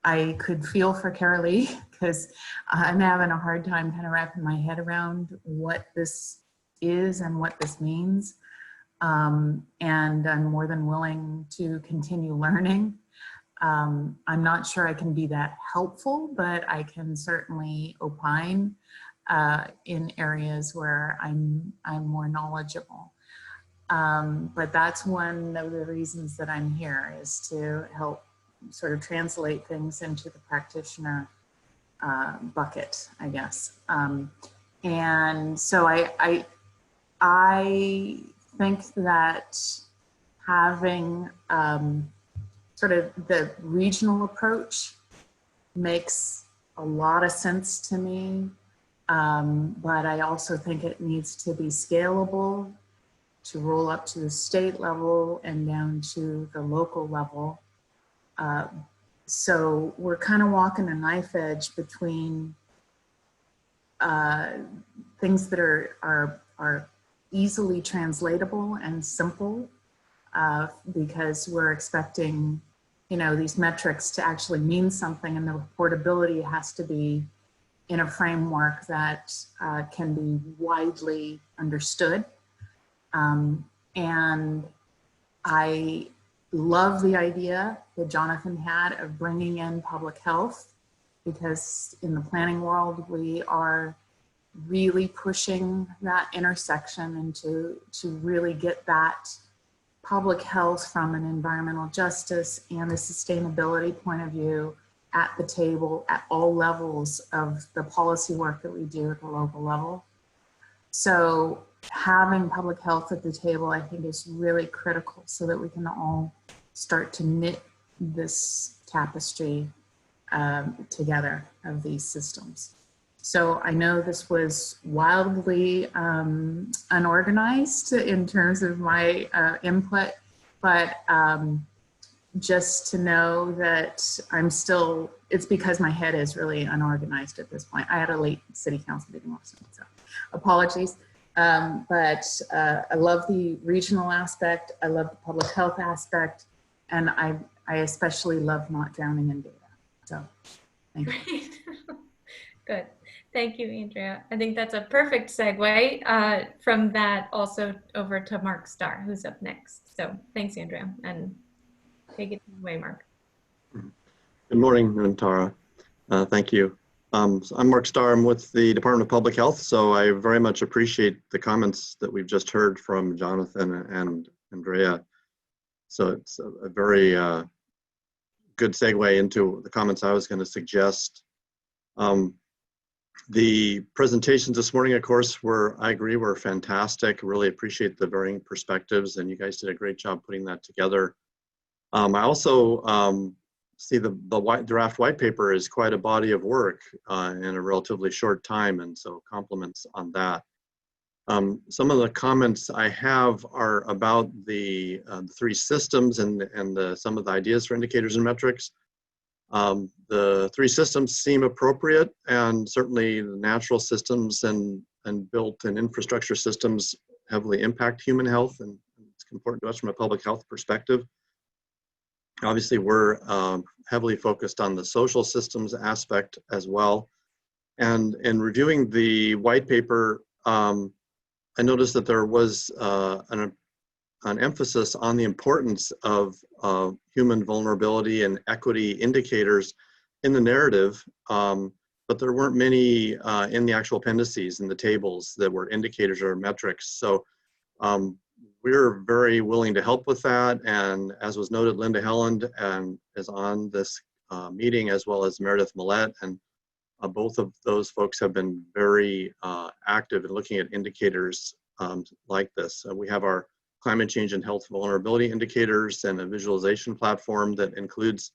I could feel for Carolee because I'm having a hard time kind of wrapping my head around what this is and what this means. And I'm more than willing to continue learning. I'm not sure I can be that helpful, but I can certainly opine in areas where I'm more knowledgeable. But that's one of the reasons that I'm here, is to help sort of translate things into the practitioner bucket, I guess. And so I think that having sort of the regional approach makes a lot of sense to me. But I also think it needs to be scalable to roll up to the state level and down to the local level. So we're kind of walking a knife edge between things that are easily translatable and simple, because we're expecting, these metrics to actually mean something, and the reportability has to be in a framework that can be widely understood. And I love the idea that Jonathan had of bringing in public health, because in the planning world, we are really pushing that intersection and to really get that public health from an environmental justice and a sustainability point of view at the table at all levels of the policy work that we do at the local level. So having public health at the table, I think, is really critical so that we can all start to knit this tapestry together of these systems. So I know this was wildly unorganized in terms of my input, but just to know that I'm still, it's because my head is really unorganized at this point. I had a late city council meeting also, so apologies. But I love the regional aspect. I love the public health aspect. And I especially love not drowning in data. So thank you. Good. Thank you, Andrea. I think that's a perfect segue from that also over to Mark Starr, who's up next. So thanks, Andrea, and take it away, Mark. Good morning, Tara. Thank you. So I'm Mark Starr. I'm with the Department of Public Health, so I very much appreciate the comments that we've just heard from Jonathan and Andrea. So it's a very good segue into the comments I was going to suggest. The presentations this morning, of course, I agree, were fantastic. Really appreciate the varying perspectives, and you guys did a great job putting that together. I also see the draft white paper is quite a body of work in a relatively short time, and so compliments on that. Some of the comments I have are about the three systems and some of the ideas for indicators and metrics. The three systems seem appropriate, and certainly the natural systems and built and infrastructure systems heavily impact human health, and it's important to us from a public health perspective. Obviously, we're heavily focused on the social systems aspect as well. And in reviewing the white paper, I noticed that there was an emphasis on the importance of human vulnerability and equity indicators in the narrative, but there weren't many in the actual appendices in the tables that were indicators or metrics. So we're very willing to help with that. And as was noted, Linda Helland is on this meeting, as well as Meredith Millette, and both of those folks have been very active in looking at indicators like this. We have our climate change and health vulnerability indicators and a visualization platform that includes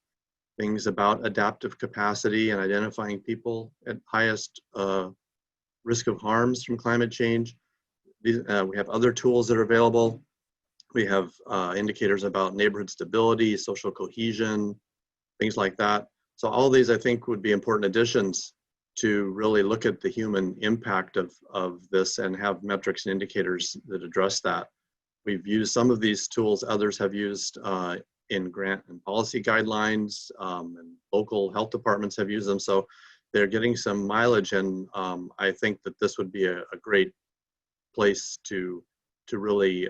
things about adaptive capacity and identifying people at highest risk of harms from climate change. We have other tools that are available. We have indicators about neighborhood stability, social cohesion, things like that. So all of these, I think, would be important additions to really look at the human impact of this and have metrics and indicators that address that. We've used some of these tools, others have used in grant and policy guidelines, and local health departments have used them. So they're getting some mileage, and I think that this would be a great place to really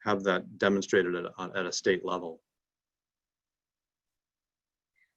have that demonstrated at a state level.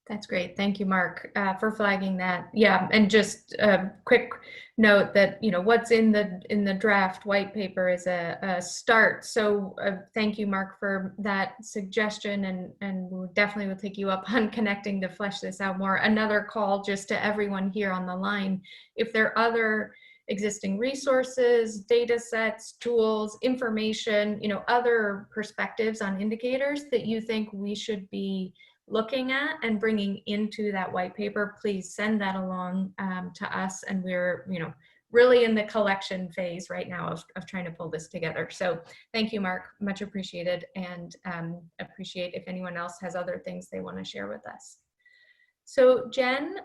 That's great. Thank you, Mark, for flagging that. Yeah, and just a quick note that, you know, what's in the draft white paper is a start. So thank you, Mark, for that suggestion, and we definitely will take you up on connecting to flesh this out more. Another call just to everyone here on the line, if there are other existing resources, data sets, tools, information, you know, other perspectives on indicators that you think we should be looking at and bringing into that white paper, please send that along to us. And we're, you know, really in the collection phase right now of trying to pull this together. So thank you, Mark, much appreciated, and appreciate if anyone else has other things they want to share with us. So Jen,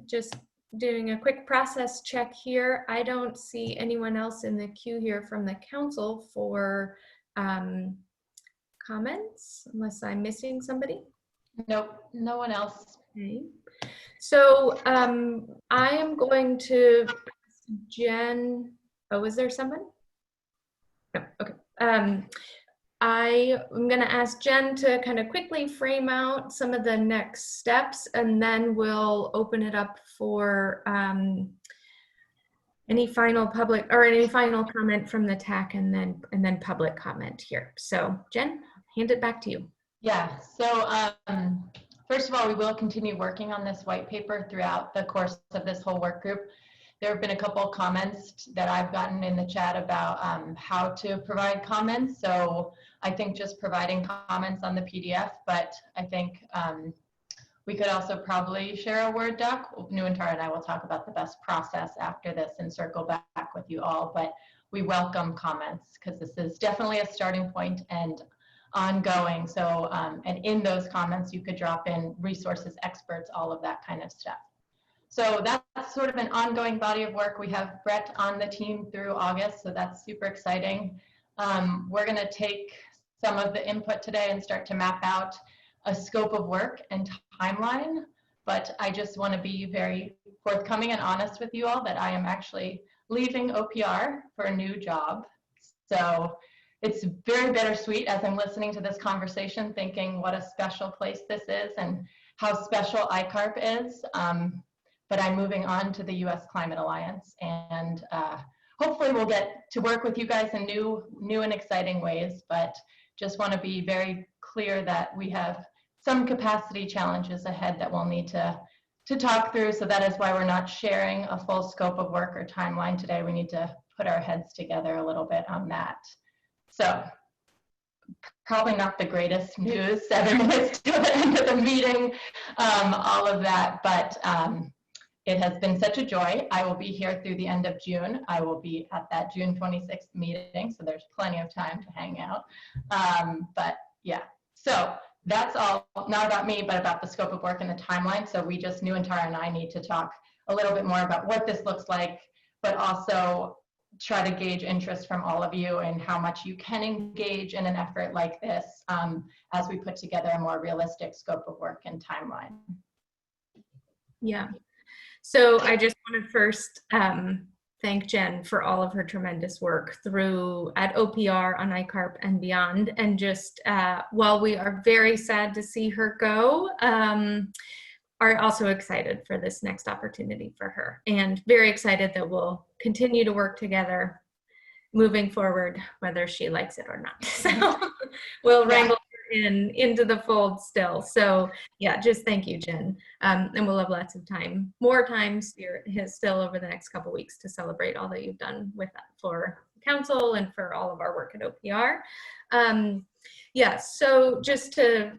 just doing a quick process check here. I don't see anyone else in the queue here from the council for comments, unless I'm missing somebody. Nope, no one else. Okay. So I am going to ask Jen. Oh, is there someone? No, okay. I'm going to ask Jen to kind of quickly frame out some of the next steps, and then we'll open it up for Any final public or any final comment from the TAC and then public comment here. So Jen, hand it back to you. Yeah, so first of all, we will continue working on this white paper throughout the course of this whole work group. There have been a couple of comments that I've gotten in the chat about how to provide comments. So I think just providing comments on the PDF, but I think we could also probably share a Word doc. Nuantara and I will talk about the best process after this and circle back with you all, but we welcome comments because this is definitely a starting point and ongoing. So, and in those comments, you could drop in resources, experts, all of that kind of stuff. So that's sort of an ongoing body of work. We have Brett on the team through August, so that's super exciting. We're gonna take some of the input today and start to map out a scope of work and timeline, but I just wanna be very forthcoming and honest with you all that I am actually leaving OPR for a new job. So it's very bittersweet as I'm listening to this conversation, thinking what a special place this is and how special ICARP is. But I'm moving on to the US Climate Alliance, and hopefully we'll get to work with you guys in new and exciting ways, but just want to be very clear that we have some capacity challenges ahead that we'll need to talk through. So that is why we're not sharing a full scope of work or timeline today. We need to put our heads together a little bit on that. So probably not the greatest news, 7 minutes to the end of the meeting, all of that, but it has been such a joy. I will be here through the end of June. I will be at that June 26th meeting, so there's plenty of time to hang out. But yeah, so that's all, not about me, but about the scope of work and the timeline. So we just, Nuantara and I need to talk a little bit more about what this looks like, but also try to gauge interest from all of you and how much you can engage in an effort like this as we put together a more realistic scope of work and timeline. Yeah. So I just want to first thank Jen for all of her tremendous work through at OPR, on ICARP, and beyond. And just while we are very sad to see her go, are also excited for this next opportunity for her, and very excited that we'll continue to work together moving forward, whether she likes it or not. So we'll wrangle her into the fold still. So yeah, just thank you, Jen. And we'll have lots of time, more time still over the next couple weeks to celebrate all that you've done with that for council and for all of our work at OPR. Yeah, so just to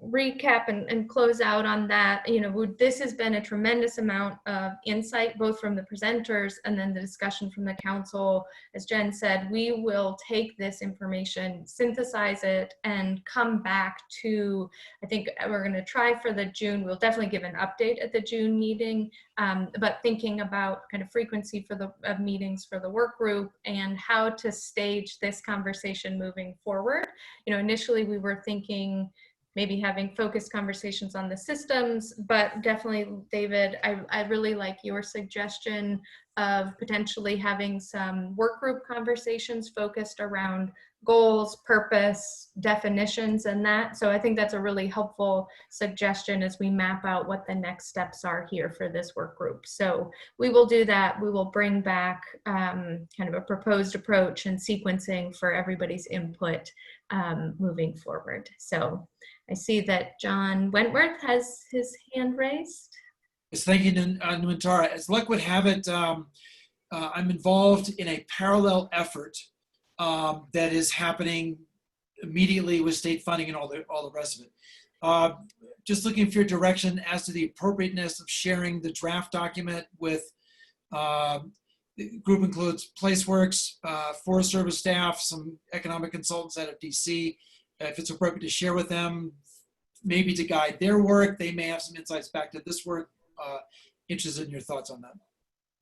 recap and close out on that, you know, this has been a tremendous amount of insight, both from the presenters and then the discussion from the council. As Jen said, we will take this information, synthesize it, and come back to, I think we're going to try for the June, we'll definitely give an update at the June meeting, but thinking about kind of frequency for the meetings for the work group and how to stage this conversation moving forward. You know, initially we were thinking maybe having focused conversations on the systems, but definitely, David, I really like your suggestion of potentially having some work group conversations focused around goals, purpose, definitions, and that. So I think that's a really helpful suggestion as we map out what the next steps are here for this work group. So we will do that. We will bring back kind of a proposed approach and sequencing for everybody's input moving forward. So I see that John Wentworth has his hand raised. Yes, thank you, Nuantara. As luck would have it, I'm involved in a parallel effort that is happening immediately with state funding and all the rest of it. Just looking for your direction as to the appropriateness of sharing the draft document with the group includes PlaceWorks, Forest Service staff, some economic consultants out of DC. If it's appropriate to share with them, maybe to guide their work, they may have some insights back to this work. Interested in your thoughts on that.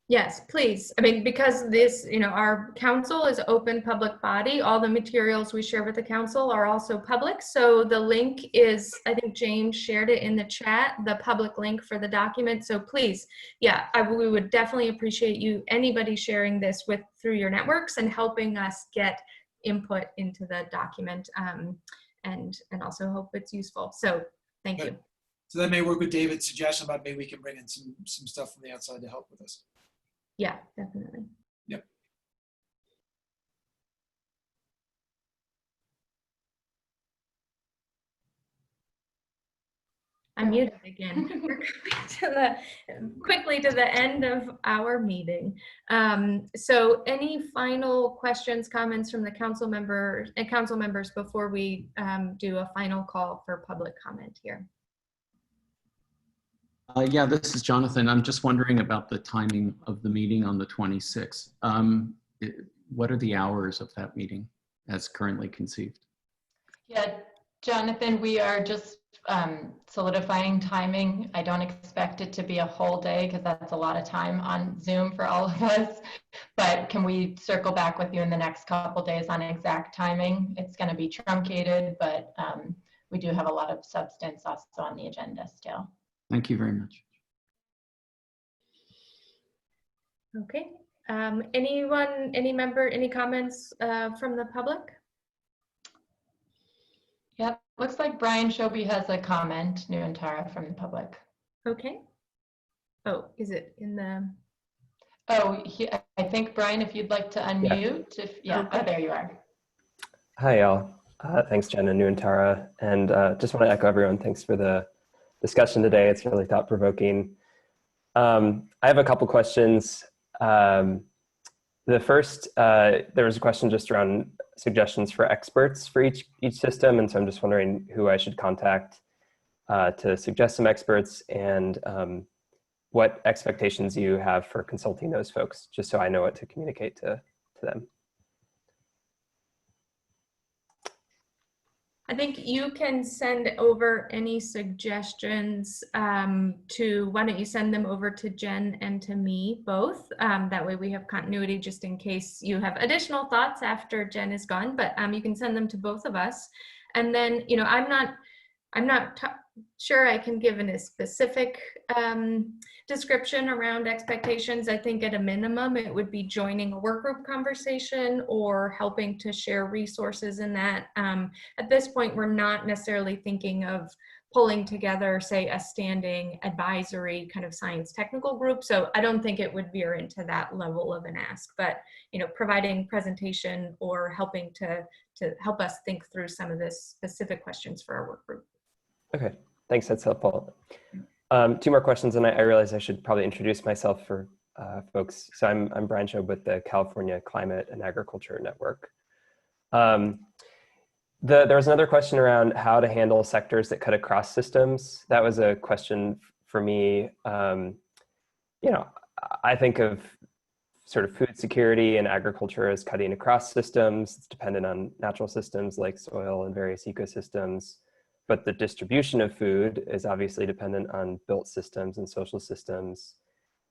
Yes, please. I mean, because this, you know, our council is open public body. All the materials we share with the council are also public. So the link is, I think James shared it in the chat, the public link for the document. So please, yeah, we would definitely appreciate anybody sharing this through your networks and helping us get input into the document and also hope it's useful. So thank you. So that may work with David's suggestion about maybe we can bring in some stuff from the outside to help with us. Yeah, definitely. Yep. I'm muted again. We're quickly to the end of our meeting. So any final questions, comments from the council members before we do a final call for public comment here? Yeah, this is Jonathan. I'm just wondering about the timing of the meeting on the 26th. What are the hours of that meeting as currently conceived? Yeah, Jonathan, we are just solidifying timing. I don't expect it to be a whole day because that's a lot of time on Zoom for all of us. But can we circle back with you in the next couple days on exact timing? It's going to be truncated, but we do have a lot of substance also on the agenda still. Thank you very much. Okay. Anyone, any member, any comments from the public? Yep, looks like Brian Shoby has a comment, Nuantara, from the public. Okay. Oh, is it in the? Oh, I think, Brian, if you'd like to unmute. Oh, there you are. Hi, all. Thanks, Jen and Nuantara. And just want to echo everyone. Thanks for the discussion today. It's really thought-provoking. I have a couple questions. The first, there was a question just around suggestions for experts for each system. And so I'm just wondering who I should contact to suggest some experts and what expectations you have for consulting those folks, just so I know what to communicate to them. I think you can send over any suggestions to, why don't you send them over to Jen and to me both? That way we have continuity just in case you have additional thoughts after Jen is gone, but you can send them to both of us. And then, you know, I'm not sure I can give a specific description around expectations. I think at a minimum, it would be joining a work group conversation or helping to share resources in that. At this point, we're not necessarily thinking of pulling together, say, a standing advisory kind of science technical group. So I don't think it would veer into that level of an ask, but, you know, providing presentation or helping to help us think through some of the specific questions for our work group. Okay, thanks, that's helpful. Two more questions, and I realize I should probably introduce myself for folks. So I'm Brian Shobe with the California Climate and Agriculture Network. There was another question around how to handle sectors that cut across systems. That was a question for me. You know, I think of sort of food security and agriculture as cutting across systems. It's dependent on natural systems like soil and various ecosystems. But the distribution of food is obviously dependent on built systems and social systems.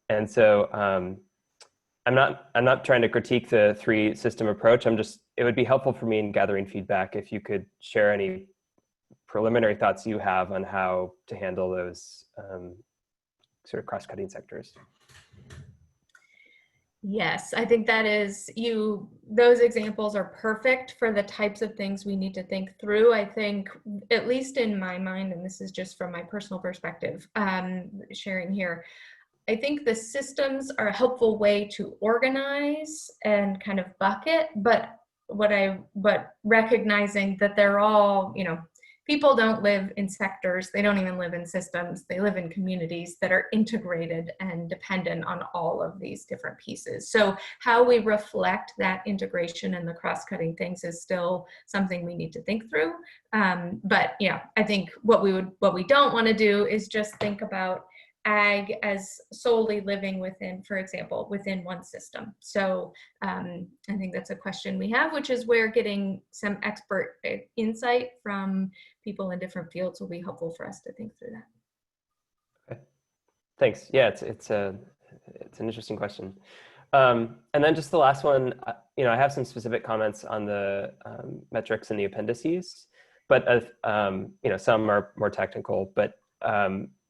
And so I'm not trying to critique the 3-system approach. It would be helpful for me in gathering feedback if you could share any preliminary thoughts you have on how to handle those sort of cross-cutting sectors. Yes, I think that is those examples are perfect for the types of things we need to think through. I think, at least in my mind, and this is just from my personal perspective, sharing here, I think the systems are a helpful way to organize and kind of bucket, but recognizing that they're all, you know, people don't live in sectors, they don't even live in systems, they live in communities that are integrated and dependent on all of these different pieces. So how we reflect that integration and the cross-cutting things is still something we need to think through. But yeah, I think what we don't want to do is just think about ag as solely living within, for example, within one system. So I think that's a question we have, which is where getting some expert insight from people in different fields will be helpful for us to think through that. Okay. Thanks. Yeah, it's an interesting question. And then just the last one, you know, I have some specific comments on the metrics in the appendices, but you know, some are more technical, but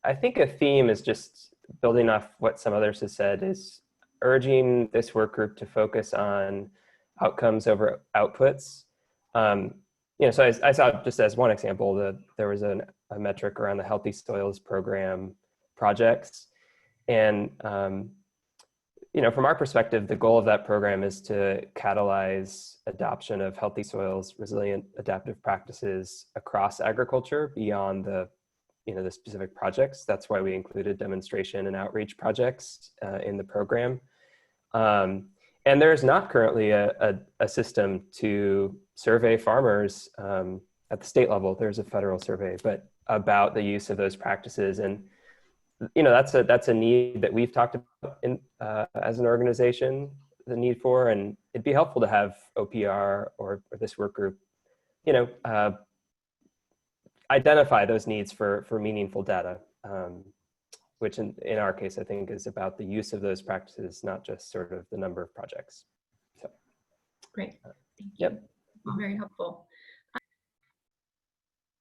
I think a theme is just building off what some others have said, is urging this work group to focus on outcomes over outputs. You know, so I saw, just as one example, there was a metric around the Healthy Soils Program projects. And, from our perspective, the goal of that program is to catalyze adoption of healthy soils, resilient adaptive practices across agriculture beyond the specific projects. That's why we included demonstration and outreach projects in the program. And there's not currently a system to survey farmers at the state level. There's a federal survey, but about the use of those practices. And that's a need that we've talked about as an organization, the need for, and it'd be helpful to have OPR or this work group, identify those needs for meaningful data, which in our case, I think is about the use of those practices, not just sort of the number of projects. So. Great, thank you. Yep. Very helpful.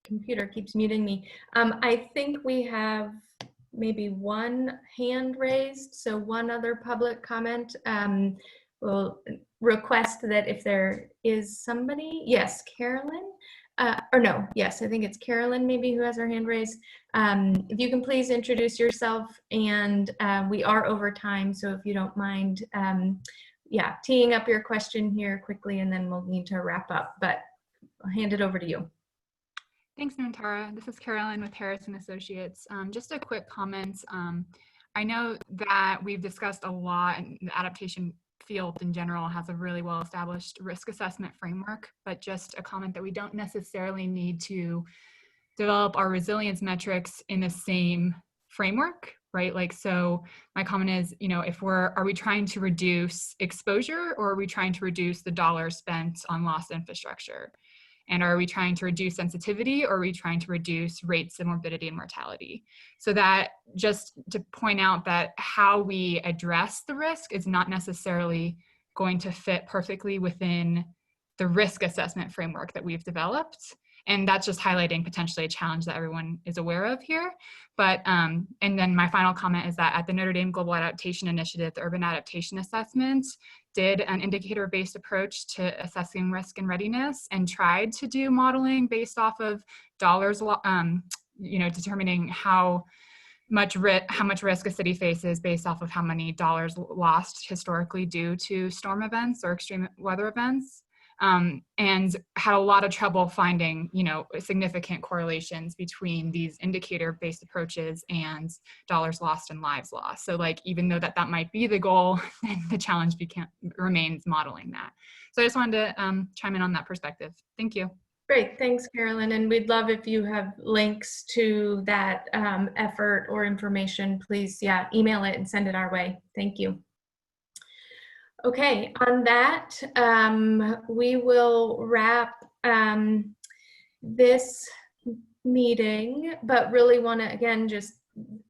Computer keeps muting me. I think we have maybe one hand raised, so one other public comment. We'll request that if there is somebody, yes, Carolyn, or no, yes, I think it's Carolyn maybe who has her hand raised. If you can please introduce yourself, and we are over time, so if you don't mind, yeah, teeing up your question here quickly, and then we'll need to wrap up, but I'll hand it over to you. Thanks, Nuntara. This is Carolyn with Harris and Associates. Just a quick comment. I know that we've discussed a lot, and the adaptation field in general has a really well-established risk assessment framework, but just a comment that we don't necessarily need to develop our resilience metrics in the same framework, right? Like, so my comment is, are we trying to reduce exposure, or are we trying to reduce the dollars spent on lost infrastructure? And are we trying to reduce sensitivity, or are we trying to reduce rates of morbidity and mortality? So that, just to point out that how we address the risk is not necessarily going to fit perfectly within the risk assessment framework that we've developed. And that's just highlighting potentially a challenge that everyone is aware of here. But, and then my final comment is that at the Notre Dame Global Adaptation Initiative, the Urban Adaptation Assessment did an indicator-based approach to assessing risk and readiness, and tried to do modeling based off of dollars, determining how much risk a city faces based off of how many dollars lost historically due to storm events or extreme weather events. And had a lot of trouble finding, significant correlations between these indicator-based approaches and dollars lost and lives lost. So like, even though that might be the goal, the challenge remains modeling that. So I just wanted to chime in on that perspective. Thank you. Great, thanks, Carolyn. And we'd love if you have links to that effort or information, please, email it and send it our way. Thank you. Okay, on that, we will wrap this meeting, but really want to, again, just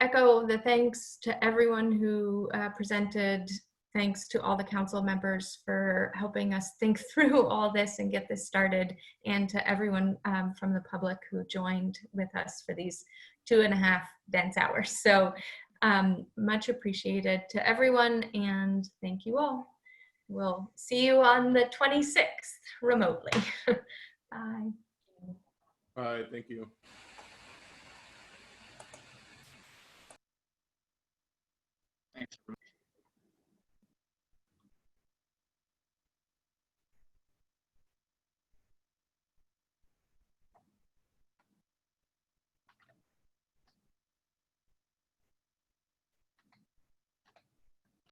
echo the thanks to everyone who presented. Thanks to all the council members for helping us think through all this and get this started, and to everyone from the public who joined with us for these 2.5 dense hours. So much appreciated to everyone, and thank you all. We'll see you on the 26th remotely. Bye. Bye, thank you. Thanks.